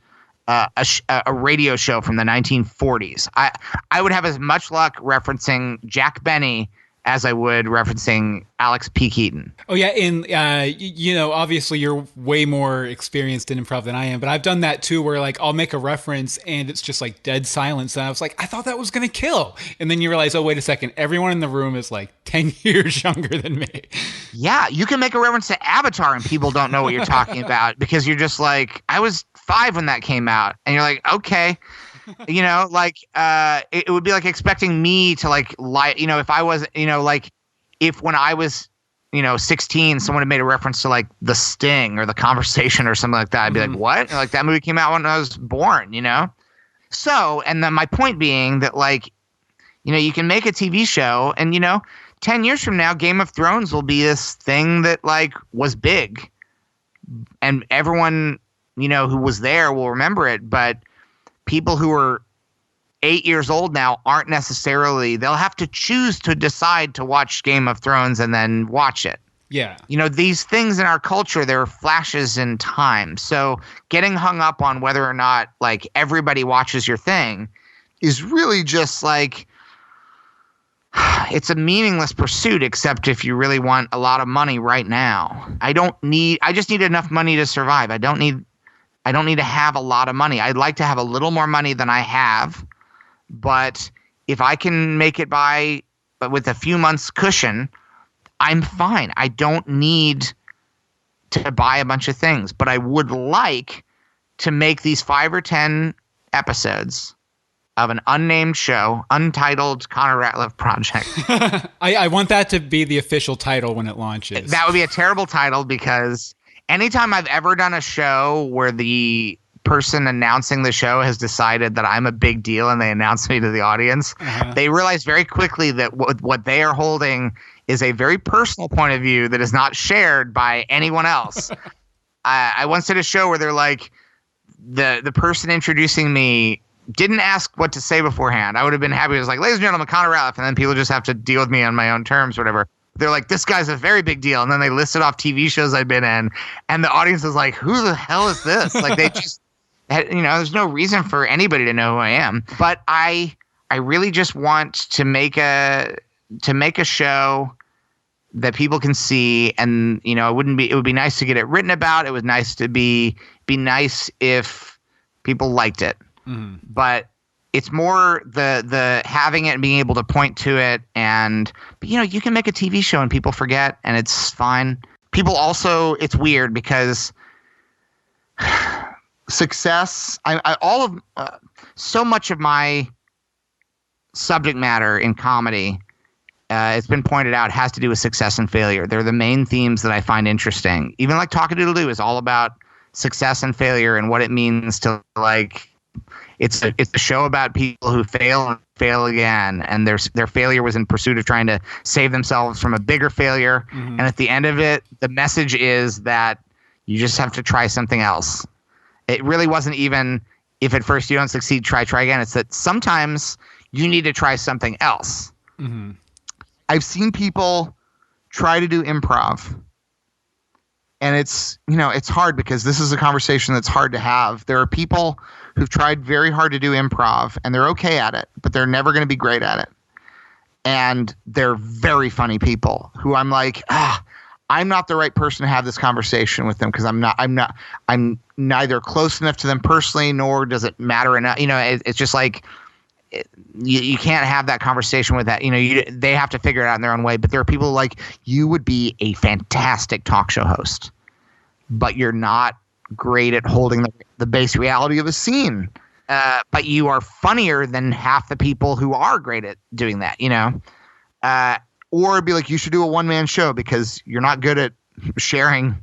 a radio show from the 1940s. I would have as much luck referencing Jack Benny as I would referencing Alex P. Keaton. Oh yeah, and obviously you're way more experienced in improv than I am, but I've done that too, where like I'll make a reference and it's just like dead silence, and I was like, I thought that was gonna kill, and then you realize, oh wait a second, everyone in the room is like 10 years younger than me. Yeah, you can make a reference to Avatar and people don't know what you're talking about because you're just like, I was 5 when that came out, and you're like, okay. It would be like expecting me to if I was, if when I was, 16, someone had made a reference to like The Sting or The Conversation or something like that. I'd be like, what? And, like that movie came out when I was born, So, and then my point being that like, you can make a TV show and, 10 years from now, Game of Thrones will be this thing that like was big and everyone, who was there will remember it. But people who are 8 years old now aren't necessarily, they'll have to choose to decide to watch Game of Thrones and then watch it. Yeah. These things in our culture, they're flashes in time. So getting hung up on whether or not like everybody watches your thing is really just like, it's a meaningless pursuit, except if you really want a lot of money right now. I just need enough money to survive. I I don't need to have a lot of money. I'd like to have a little more money than I have, but if I can make it by with a few months cushion, I'm fine. I don't need to buy a bunch of things, but I would like to make these 5 or 10 episodes of an unnamed show, Untitled Connor Ratliff Project. I want that to be the official title when it launches. That would be a terrible title, because anytime I've ever done a show where the person announcing the show has decided that I'm a big deal and they announce me to the audience, they realize very quickly that what they are holding is a very personal point of view that is not shared by anyone else. I once did a show where they're like, the person introducing me didn't ask what to say beforehand. I would have been happy. It was like, ladies and gentlemen, Connor Ratliff, and then people just have to deal with me on my own terms, whatever. They're like, this guy's a very big deal. And then they listed off TV shows I've been in, and the audience is like, who the hell is this? Like, they just, there's no reason for anybody to know who I am. But I really just want to make a show that people can see, and it would be nice to get it written about. It was nice to be nice if people liked it. Mm-hmm. But it's more the having it and being able to point to it, but you can make a TV show and people forget, and it's fine. People also, it's weird because success, so much of my subject matter in comedy, it's been pointed out, has to do with success and failure. They're the main themes that I find interesting. Even like Talk-A-Doodle-Doo is all about success and failure and what it means to, like, it's a show about people who fail and fail again, and their failure was in pursuit of trying to save themselves from a bigger failure. Mm-hmm. And at the end of it, the message is that you just have to try something else. It really wasn't even, if at first you don't succeed, try again. It's that sometimes you need to try something else. Mm-hmm. I've seen people try to do improv, and it's hard because this is a conversation that's hard to have. There are people who've tried very hard to do improv, and they're okay at it, but they're never going to be great at it. And they're very funny people who I'm like, I'm not the right person to have this conversation with them, because I'm neither close enough to them personally, nor does it matter enough. It's just like, you can't have that conversation with that. They have to figure it out in their own way. But there are people like, you would be a fantastic talk show host, but you're not great at holding the base reality of a scene. But you are funnier than half the people who are great at doing that, or it'd be like, you should do a one-man show because you're not good at sharing,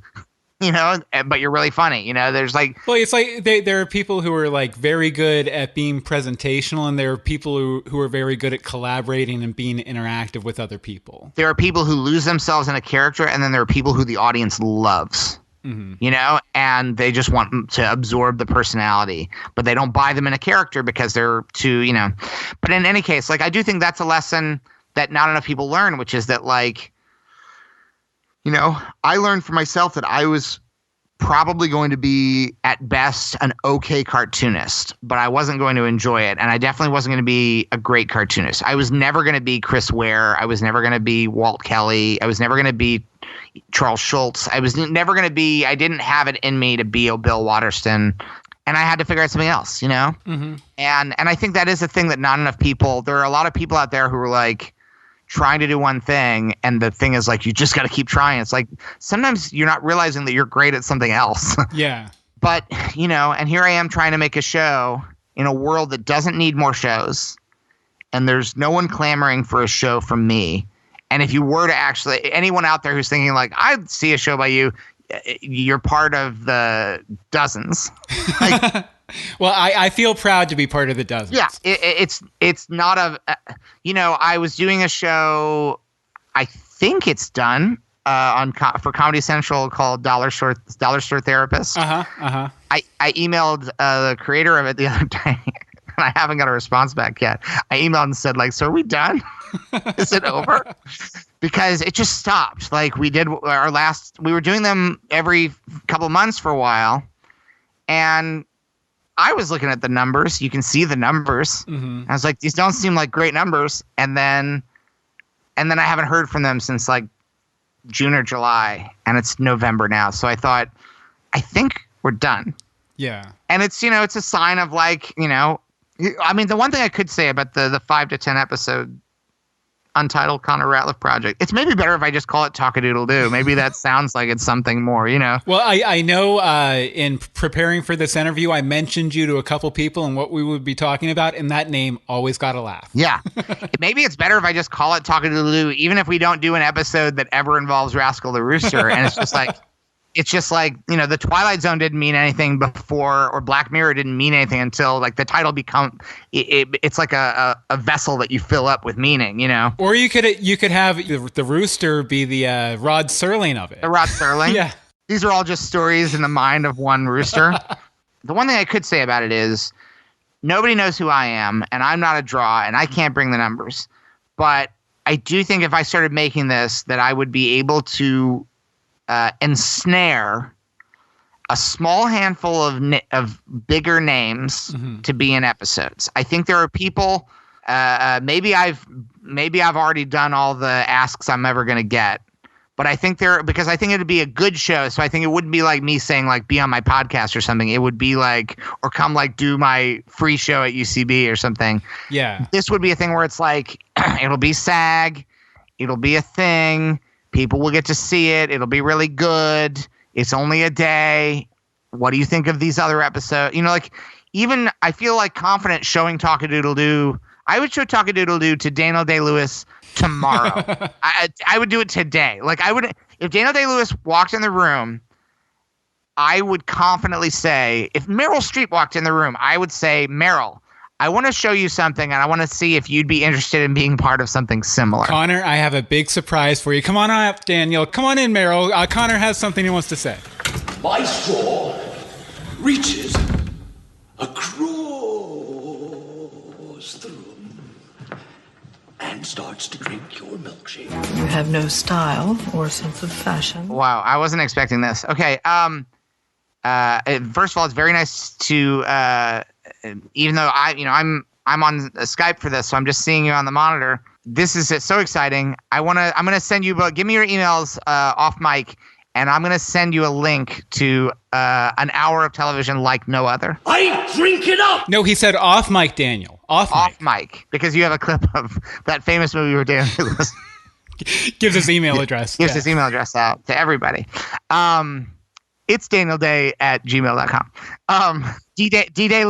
but you're really funny. There's like, well, it's like there are people who are like very good at being presentational, and there are people who are very good at collaborating and being interactive with other people. There are people who lose themselves in a character, and then there are people who the audience loves. Mm-hmm. And they just want to absorb the personality, but they don't buy them in a character because they're too, But in any case, like, I do think that's a lesson that not enough people learn, which is that, like, I learned for myself that I was probably going to be, at best, an okay cartoonist, but I wasn't going to enjoy it, and I definitely wasn't going to be a great cartoonist. I was never going to be Chris Ware. I was never going to be Walt Kelly. I was never going to be Charles Schultz. I was never going to be, I didn't have it in me to be a Bill Waterston, and I had to figure out something else, Mm-hmm. And I think that is a thing that not enough people, there are a lot of people out there who are like trying to do one thing, and the thing is like, you just got to keep trying. It's like, sometimes you're not realizing that you're great at something else. Yeah. But, and here I am trying to make a show in a world that doesn't need more shows, and there's no one clamoring for a show from me. And if you were to actually, anyone out there who's thinking like, I'd see a show by you, you're part of the dozens. Like, well, I feel proud to be part of the dozens. Yeah, it's not I was doing a show, I think it's done for Comedy Central, called Dollar Store Therapist. I emailed the creator of it the other day, and I haven't got a response back yet. I emailed and said, like, so are we done? Is it over? Because it just stopped. Like, we were doing them every couple months for a while, and I was looking at the numbers. You can see the numbers. Mm-hmm. I was like, these don't seem like great numbers. And then I haven't heard from them since like June or July, and it's November now. So I thought, I think we're done. Yeah. And it's, you know, it's a sign of like, you know, I mean, the one thing I could say about the 5 to 10 episode Untitled Connor Ratliff project, it's maybe better if I just call it Talk-A-Doodle-Doo. Maybe that sounds like it's something more, you know? Well, I know in preparing for this interview, I mentioned you to a couple people and what we would be talking about, and that name always got a laugh. Yeah. Maybe it's better if I just call it Talk-A-Doodle-Doo, even if we don't do an episode that ever involves Rascal the Rooster. And it's just like, you know, the Twilight Zone didn't mean anything before, or Black Mirror didn't mean anything until like the title it's like a vessel that you fill up with meaning, you know? Or you could have the rooster be the Rod Serling of it. The Rod Serling? Yeah. These are all just stories in the mind of one rooster. The one thing I could say about it is nobody knows who I am, and I'm not a draw, and I can't bring the numbers. But I do think if I started making this, that I would be able to ensnare a small handful of bigger names to be in episodes. I think there are people. Maybe I've already done all the asks I'm ever going to get, but I think because I think it'd be a good show. So I think it wouldn't be like me saying like be on my podcast or something. It would be like, or come like do my free show at UCB or something. Yeah, this would be a thing where it's like it'll be SAG, it'll be a thing. People will get to see it. It'll be really good. It's only a day. What do you think of these other episodes? You know, like even I feel like confident showing Talk-A-Doodle-Doo. I would show Talk-A-Doodle-Doo to Daniel Day-Lewis tomorrow. I would do it today. Like I would, if Daniel Day-Lewis walked in the room, I would confidently say, if Meryl Streep walked in the room, I would say, Meryl, I want to show you something, and I want to see if you'd be interested in being part of something similar. Connor, I have a big surprise for you. Come on up, Daniel. Come on in, Meryl. Connor has something he wants to say. My straw reaches across the room and starts to drink your milkshake. You have no style or sense of fashion. Wow, I wasn't expecting this. Okay, first of all, it's very nice to... even though I'm on Skype for this, so I'm just seeing you on the monitor. This is so exciting. I'm gonna send you. Give me your emails off mic, and I'm gonna send you a link to an hour of television like no other. I drink it up. No, he said off mic, Daniel. Off mic, because you have a clip of that famous movie where Daniel Lewis gives his email address. Gives his email address out to everybody. It's danielday@gmail.com. D-Day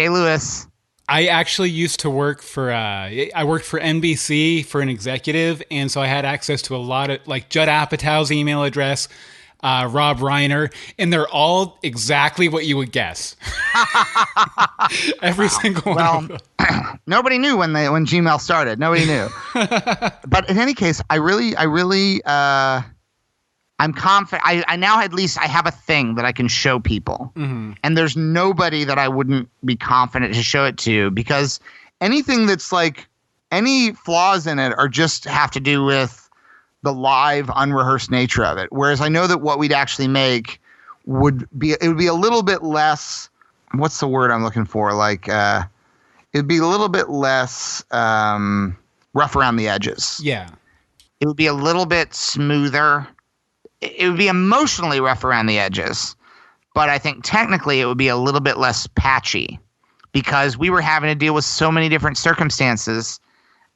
Lewis. I actually used to work for, I worked for NBC for an executive. And so I had access to a lot of like Judd Apatow's email address, Rob Reiner, and they're all exactly what you would guess. Every single one. Well, nobody knew when Gmail started. Nobody knew. But in any case, I'm confident. I now at least I have a thing that I can show people. Mm-hmm. And there's nobody that I wouldn't be confident to show it to, because anything that's like any flaws in it are just have to do with the live, unrehearsed nature of it. Whereas I know that what we'd actually make would be a little bit less. What's the word I'm looking for? Like it'd be a little bit less rough around the edges. Yeah, it would be a little bit smoother. It would be emotionally rough around the edges, but I think technically it would be a little bit less patchy because we were having to deal with so many different circumstances.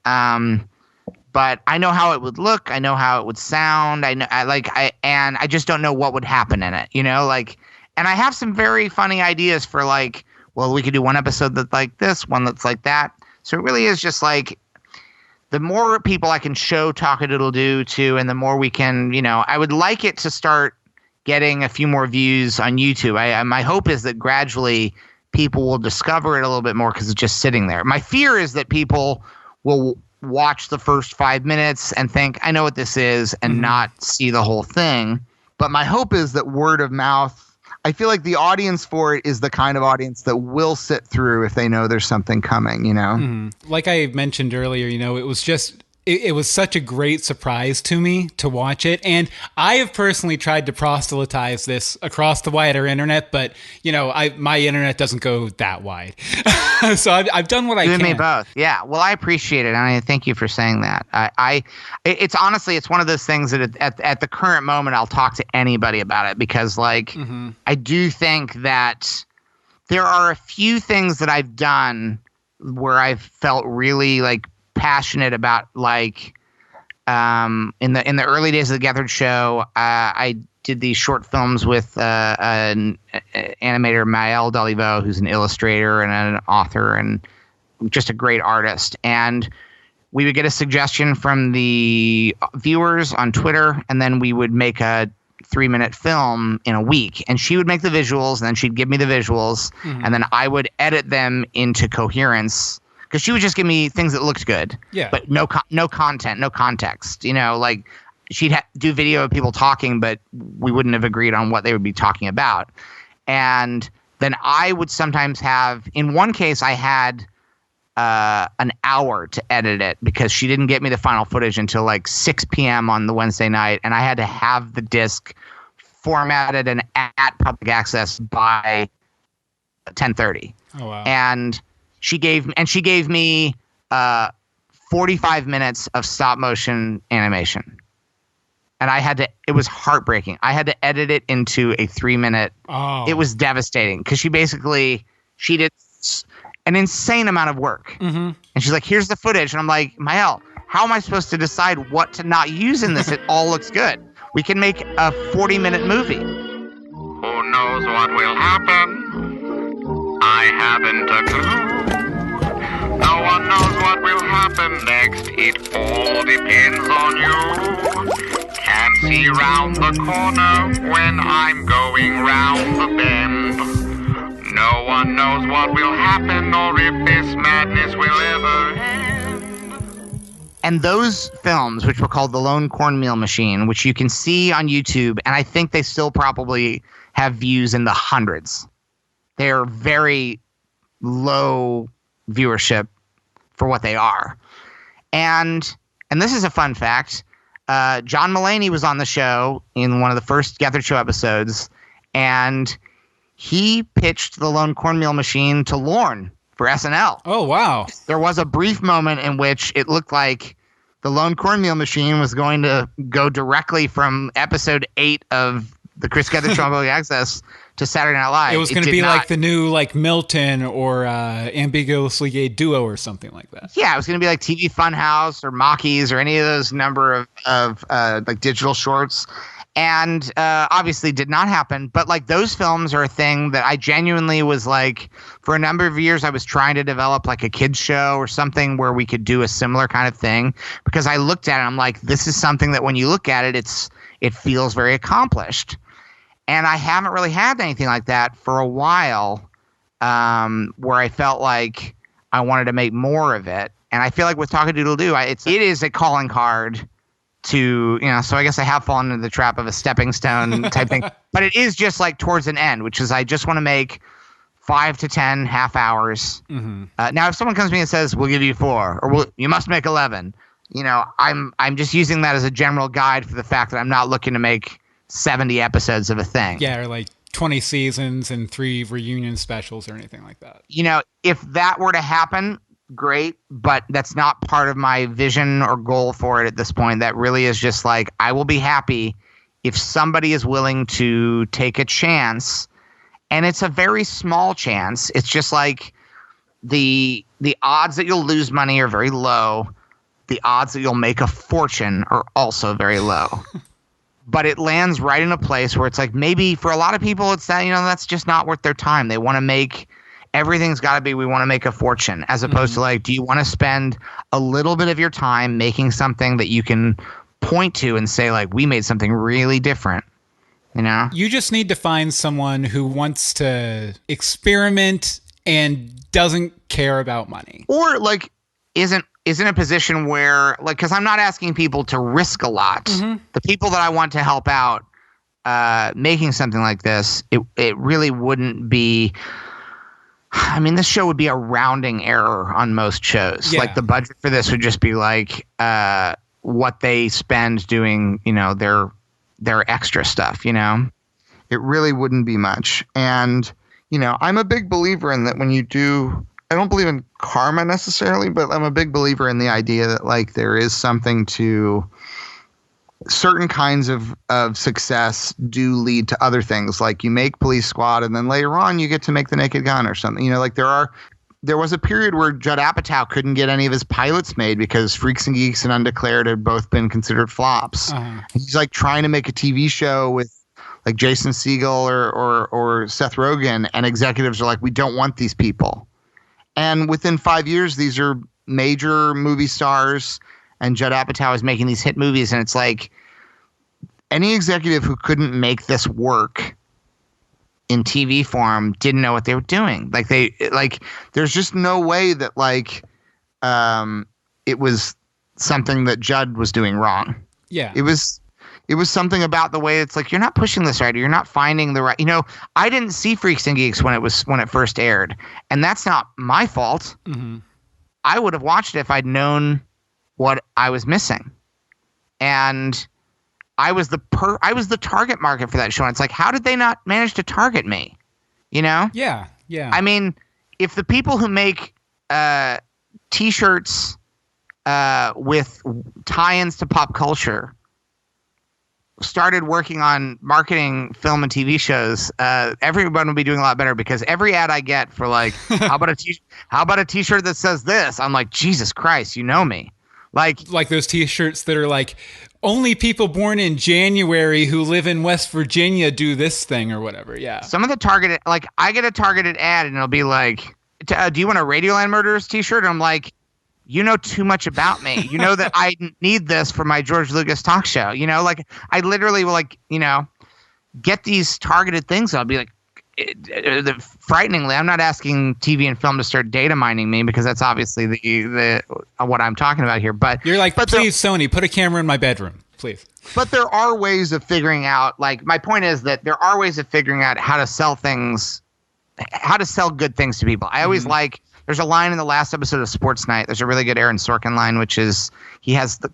But I know how it would look. I know how it would sound. And I just don't know what would happen in it, you know, like, and I have some very funny ideas for like, well, we could do one episode that's like this, one that's like that. So it really is just like, the more people I can show Talk-A-Doodle-Doo to, and the more we can, you know, I would like it to start getting a few more views on YouTube. My hope is that gradually people will discover it a little bit more because it's just sitting there. My fear is that people will watch the first 5 minutes and think, I know what this is, and not see the whole thing. But my hope is that word of mouth, I feel like the audience for it is the kind of audience that will sit through if they know there's something coming, you know? Mm-hmm. Like I mentioned earlier, you know, it was just it was such a great surprise to me to watch it. And I have personally tried to proselytize this across the wider internet, but my internet doesn't go that wide. So I've done what I can. You and me both. Yeah. Well, I appreciate it. And I thank you for saying that. It's honestly, it's one of those things that at the current moment, I'll talk to anybody about it because I do think that there are a few things that I've done where I've felt really passionate about, in the early days of the Gethard Show. I did these short films with an animator, Maisel, who's an illustrator and an author and just a great artist. And we would get a suggestion from the viewers on Twitter, and then we would make a 3-minute film in a week. And she would make the visuals, and then she'd give me the visuals, and then I would edit them into coherence. Because she would just give me things that looked good, but no content, no context. She'd do video of people talking, but we wouldn't have agreed on what they would be talking about. And then I would sometimes have, in one case, I had an hour to edit it because she didn't get me the final footage until 6 p.m. on the Wednesday night, and I had to have the disc formatted and at public access by 10:30. Oh wow! And she gave me 45 minutes of stop motion animation. And it was heartbreaking. I had to edit it into a 3-minute. Oh. It was devastating because she did an insane amount of work. Mm-hmm. And she's like, here's the footage. And I'm like, Mael, how am I supposed to decide what to not use in this? It all looks good. We can make a 40-minute movie. Who knows what will happen? I haven't a clue. No one knows what will happen next. It all depends on you. Can't see round the corner when I'm going round the bend. No one knows what will happen or if this madness will ever end. And those films, which were called The Lone Cornmeal Machine, which you can see on YouTube, and I think they still probably have views in the hundreds. They're very low viewership for what they are. And this is a fun fact. John Mulaney was on the show in one of the first Gethard Show episodes, and he pitched The Lone Cornmeal Machine to Lorne for SNL. Oh, wow. There was a brief moment in which it looked like The Lone Cornmeal Machine was going to go directly from episode 8 of the Chris Gethard Show on Public Access to Saturday Night Live. It was going to be like the new Milton or Ambiguously Gay Duo or something like that. Yeah, it was going to be like TV Funhouse or Mockies or any of those number of digital shorts. And obviously did not happen. But those films are a thing that I genuinely was for a number of years, I was trying to develop a kids show or something where we could do a similar kind of thing. Because I looked at it, I'm like, this is something that when you look at it, it feels very accomplished. And I haven't really had anything like that for a while, where I felt like I wanted to make more of it. And I feel like with Talk-A-Doodle-Doo, it is a calling card to, so I guess I have fallen into the trap of a stepping stone type thing. But it is just towards an end, which is I just want to make 5 to 10 half hours. Mm-hmm. Now, if someone comes to me and says, we'll give you 4 or you must make 11, I'm just using that as a general guide for the fact that I'm not looking to make 70 episodes of a thing. Yeah, or 20 seasons and 3 reunion specials or anything like that. If that were to happen, great, but that's not part of my vision or goal for it at this point. That really is just I will be happy if somebody is willing to take a chance, and it's a very small chance. It's just the odds that you'll lose money are very low. The odds that you'll make a fortune are also very low. But it lands right in a place where it's maybe for a lot of people it's that, that's just not worth their time. They want to make everything's got to be, we want to make a fortune, as opposed to do you want to spend a little bit of your time making something that you can point to and say we made something really different, You just need to find someone who wants to experiment and doesn't care about money. Or isn't in a position where because I'm not asking people to risk a lot. Mm-hmm. The people that I want to help out making something like this, it really wouldn't be I mean, this show would be a rounding error on most shows. Yeah. Like the budget for this would just be like what they spend doing, their extra stuff, It really wouldn't be much. And, I'm a big believer in that when you do, I don't believe in karma necessarily, but I'm a big believer in the idea that like there is something to certain kinds of success do lead to other things. Like you make Police Squad and then later on you get to make The Naked Gun or something. Like there was a period where Judd Apatow couldn't get any of his pilots made because Freaks and Geeks and Undeclared had both been considered flops. He's like trying to make a TV show with like Jason Segel or Seth Rogen, and executives are like, we don't want these people. And within 5 years, these are major movie stars, and Judd Apatow is making these hit movies, and it's like any executive who couldn't make this work in TV form didn't know what they were doing. There's just no way that it was something that Judd was doing wrong. Yeah. It was something about the way it's like, you're not pushing this right, or you're not finding the right, I didn't see Freaks and Geeks when it first aired, and that's not my fault. Mm-hmm. I would have watched it if I'd known what I was missing. And I was the target market for that show. And it's like, how did they not manage to target me? Yeah. I mean, if the people who make T-shirts with tie-ins to pop culture started working on marketing film and TV shows, everyone would be doing a lot better, because every ad I get for like, how about a T-shirt that says this? I'm like, Jesus Christ, you know me. Like those T-shirts that are like, only people born in January who live in West Virginia do this thing or whatever. Yeah. Some of the targeted, like I get a targeted ad and it'll be like, do you want a Radioland Murderers T-shirt? And I'm like, you know too much about me. You know that I need this for my George Lucas talk show. Like I literally will get these targeted things. I'll be like, frighteningly, I'm not asking TV and film to start data mining me, because that's obviously the what I'm talking about here. But you're like, please, Sony, put a camera in my bedroom, please. But there are ways of figuring out. Like my point is that there are ways of figuring out how to sell things, how to sell good things to people. I always There's a line in the last episode of Sports Night. There's a really good Aaron Sorkin line, which is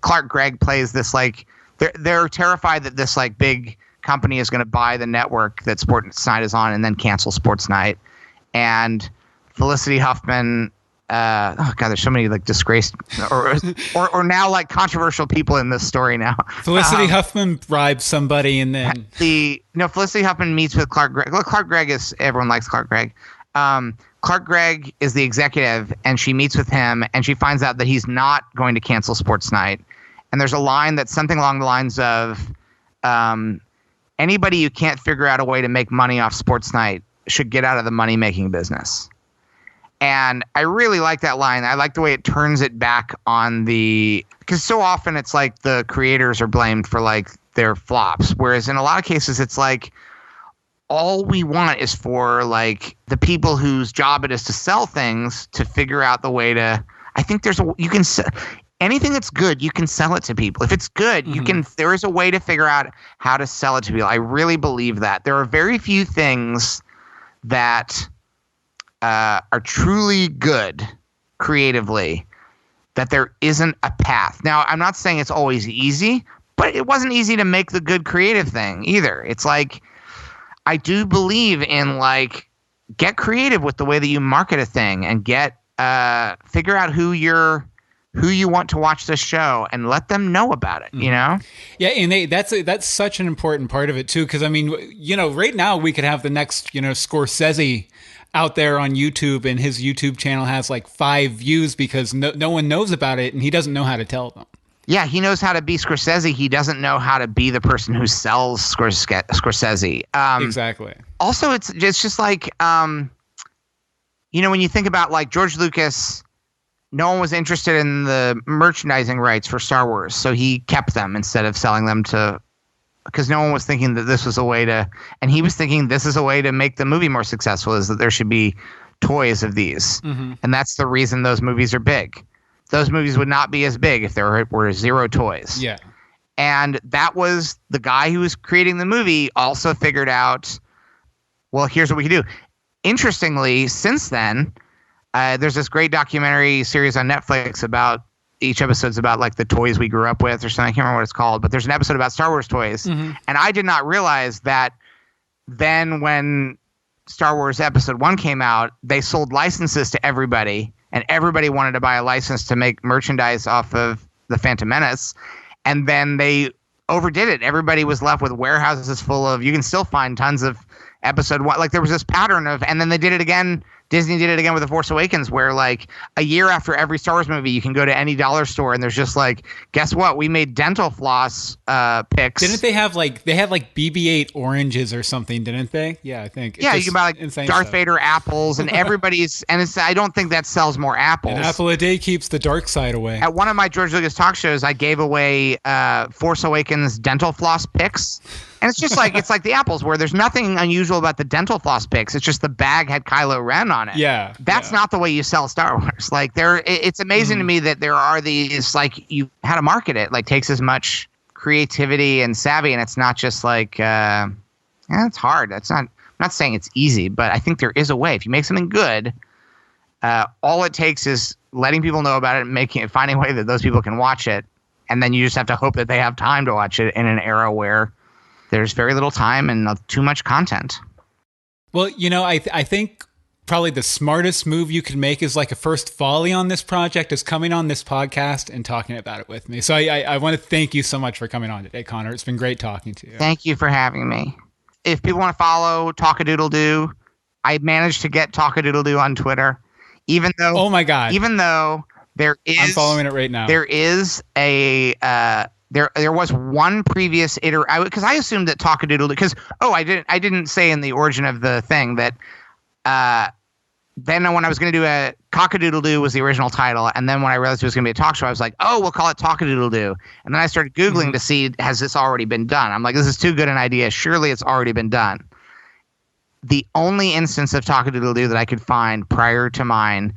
Clark Gregg plays this like they're terrified that this like big company is going to buy the network that Sports Night is on and then cancel Sports Night. And Felicity Huffman, there's so many like disgraced or now like controversial people in this story now. Felicity Huffman bribes somebody and then Felicity Huffman meets with Clark Gregg. Look, Clark Gregg is, everyone likes Clark Gregg. Clark Gregg is the executive, and she meets with him, and she finds out that he's not going to cancel Sports Night. And there's a line that's something along the lines of, anybody who can't figure out a way to make money off Sports Night should get out of the money-making business. And I really like that line. I like the way it turns it back on because so often it's like the creators are blamed for like their flops, whereas in a lot of cases it's like, all we want is for like the people whose job it is to sell things to figure out the way to. I think you can sell anything that's good. You can sell it to people. If it's good, you can. There is a way to figure out how to sell it to people. I really believe that there are very few things that are truly good creatively that there isn't a path. Now, I'm not saying it's always easy, but it wasn't easy to make the good creative thing either. It's like, I do believe in like, get creative with the way that you market a thing, and figure out who you want to watch this show and let them know about it, Yeah, and that's such an important part of it too, because I mean, right now we could have the next, Scorsese out there on YouTube, and his YouTube channel has like 5 views because no one knows about it, and he doesn't know how to tell them. Yeah, he knows how to be Scorsese. He doesn't know how to be the person who sells Scorsese. Exactly. Also, it's just like, when you think about like George Lucas, no one was interested in the merchandising rights for Star Wars, so he kept them instead of selling them because no one was thinking that this was a way to, and he was thinking this is a way to make the movie more successful, is that there should be toys of these. Mm-hmm. And that's the reason those movies are big. Those movies would not be as big if there were 0 toys. Yeah. And that was the guy who was creating the movie also figured out, well, here's what we can do. interestingly, since then, there's this great documentary series on Netflix about each episode's about like the toys we grew up with or something. I can't remember what it's called, but there's an episode about Star Wars toys. And I did not realize that then when Star Wars Episode 1 came out, they sold licenses to everybody, and everybody wanted to buy a license to make merchandise off of The Phantom Menace. And then they overdid it. Everybody was left with warehouses full of, you can still find tons of Episode 1. Like there was this pattern of, and then they did it again. Disney did it again with The Force Awakens, where like a year after every Star Wars movie, you can go to any dollar store and there's just like, guess what? We made dental floss picks. Didn't they have like BB-8 oranges or something? Didn't they? Yeah, I think. Yeah, you can buy like Darth Vader apples, and everybody's and it's. I don't think that sells more apples. An apple a day keeps the dark side away. At one of my George Lucas talk shows, I gave away Force Awakens dental floss picks. And it's just like it's like the apples, where there's nothing unusual about the dental floss picks. It's just the bag had Kylo Ren on it. Yeah, that's not the way you sell Star Wars. Like it's amazing to me that there are these like you how to market it. Like takes as much creativity and savvy, and it's not just like it's hard. That's not. I'm not saying it's easy, but I think there is a way. If you make something good, all it takes is letting people know about it, and finding a way that those people can watch it, and then you just have to hope that they have time to watch it in an era where there's very little time and too much content. Well, I think probably the smartest move you can make is like a first volley on this project is coming on this podcast and talking about it with me. So I want to thank you so much for coming on today, Connor. It's been great talking to you. Thank you for having me. If people want to follow Talk-A-Doodle-Doo, I managed to get Talk-A-Doodle-Doo on Twitter, even though oh my God, even though there is I'm following it right now. There is a There was one previous iteration because I assumed that Talk-A-Doodle-Doo because I didn't say in the origin of the thing that then when I was going to do a Cock-A-Doodle-Doo was the original title, and then when I realized it was going to be a talk show, I was like, we'll call it Talk-A-Doodle-Doo, and then I started Googling to see has this already been done. I'm like, this is too good an idea. Surely it's already been done. The only instance of Talk-A-Doodle-Doo that I could find prior to mine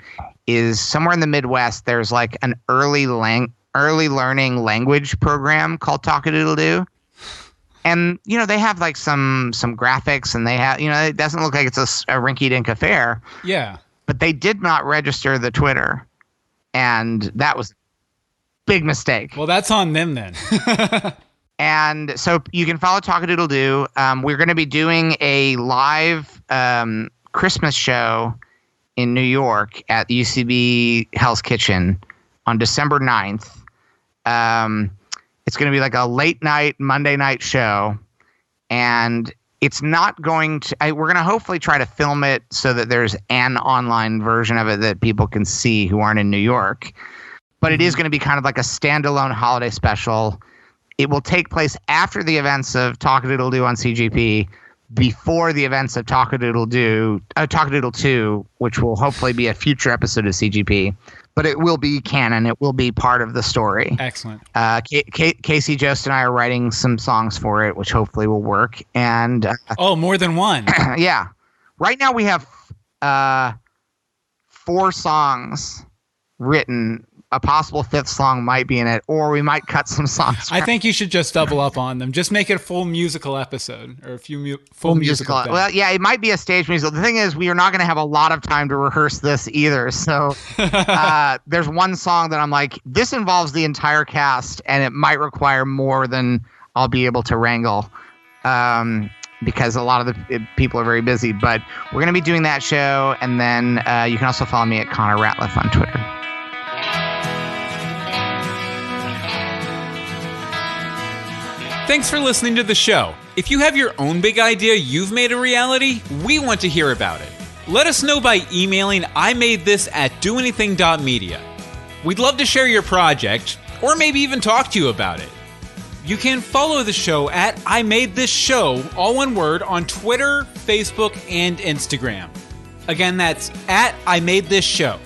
is somewhere in the Midwest. There's like an early learning language program called Talk-A-Doodle-Doo. And, they have like some graphics and they have, it doesn't look like it's a rinky-dink affair. Yeah. But they did not register the Twitter. And that was a big mistake. Well, that's on them then. And so you can follow Talk-A-Doodle-Doo. We're going to be doing a live Christmas show in New York at the UCB Hell's Kitchen on December 9th. It's going to be like a late night Monday night show, and it's not going to we're going to hopefully try to film it so that there's an online version of it that people can see who aren't in New York, but it is going to be kind of like a standalone holiday special. It will take place after the events of Talk-A-Doodle-Doo on CGP, before the events of Talk-A-Doodle-Doo, Talk-A-Doodle-2, which will hopefully be a future episode of CGP. But it will be canon. It will be part of the story. Excellent. Casey Jost and I are writing some songs for it, which hopefully will work. And more than one. Yeah. Right now we have 4 songs written. A possible 5th song might be in it, or we might cut some songs. I think you should just double up on them. Just make it a full musical episode or a few full musical. Well, yeah, it might be a stage musical. The thing is, we are not going to have a lot of time to rehearse this either. So there's one song that I'm like, this involves the entire cast, and it might require more than I'll be able to wrangle. Because a lot of the people are very busy. But we're going to be doing that show, and then you can also follow me at Connor Ratliff on Twitter. Thanks for listening to the show. If you have your own big idea you've made a reality, we want to hear about it. Let us know by emailing imadethis@doanything.media. We'd love to share your project, or maybe even talk to you about it. You can follow the show at imadethisshow, all one word, on Twitter, Facebook, and Instagram. Again, that's at imadethisshow.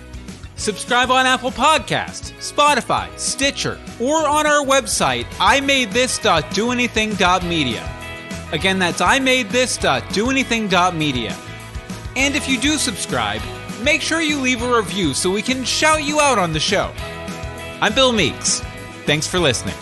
Subscribe on Apple Podcasts, Spotify, Stitcher, or on our website, imadethis.doanything.media. Again, that's imadethis.doanything.media. And if you do subscribe, make sure you leave a review so we can shout you out on the show. I'm Bill Meeks. Thanks for listening.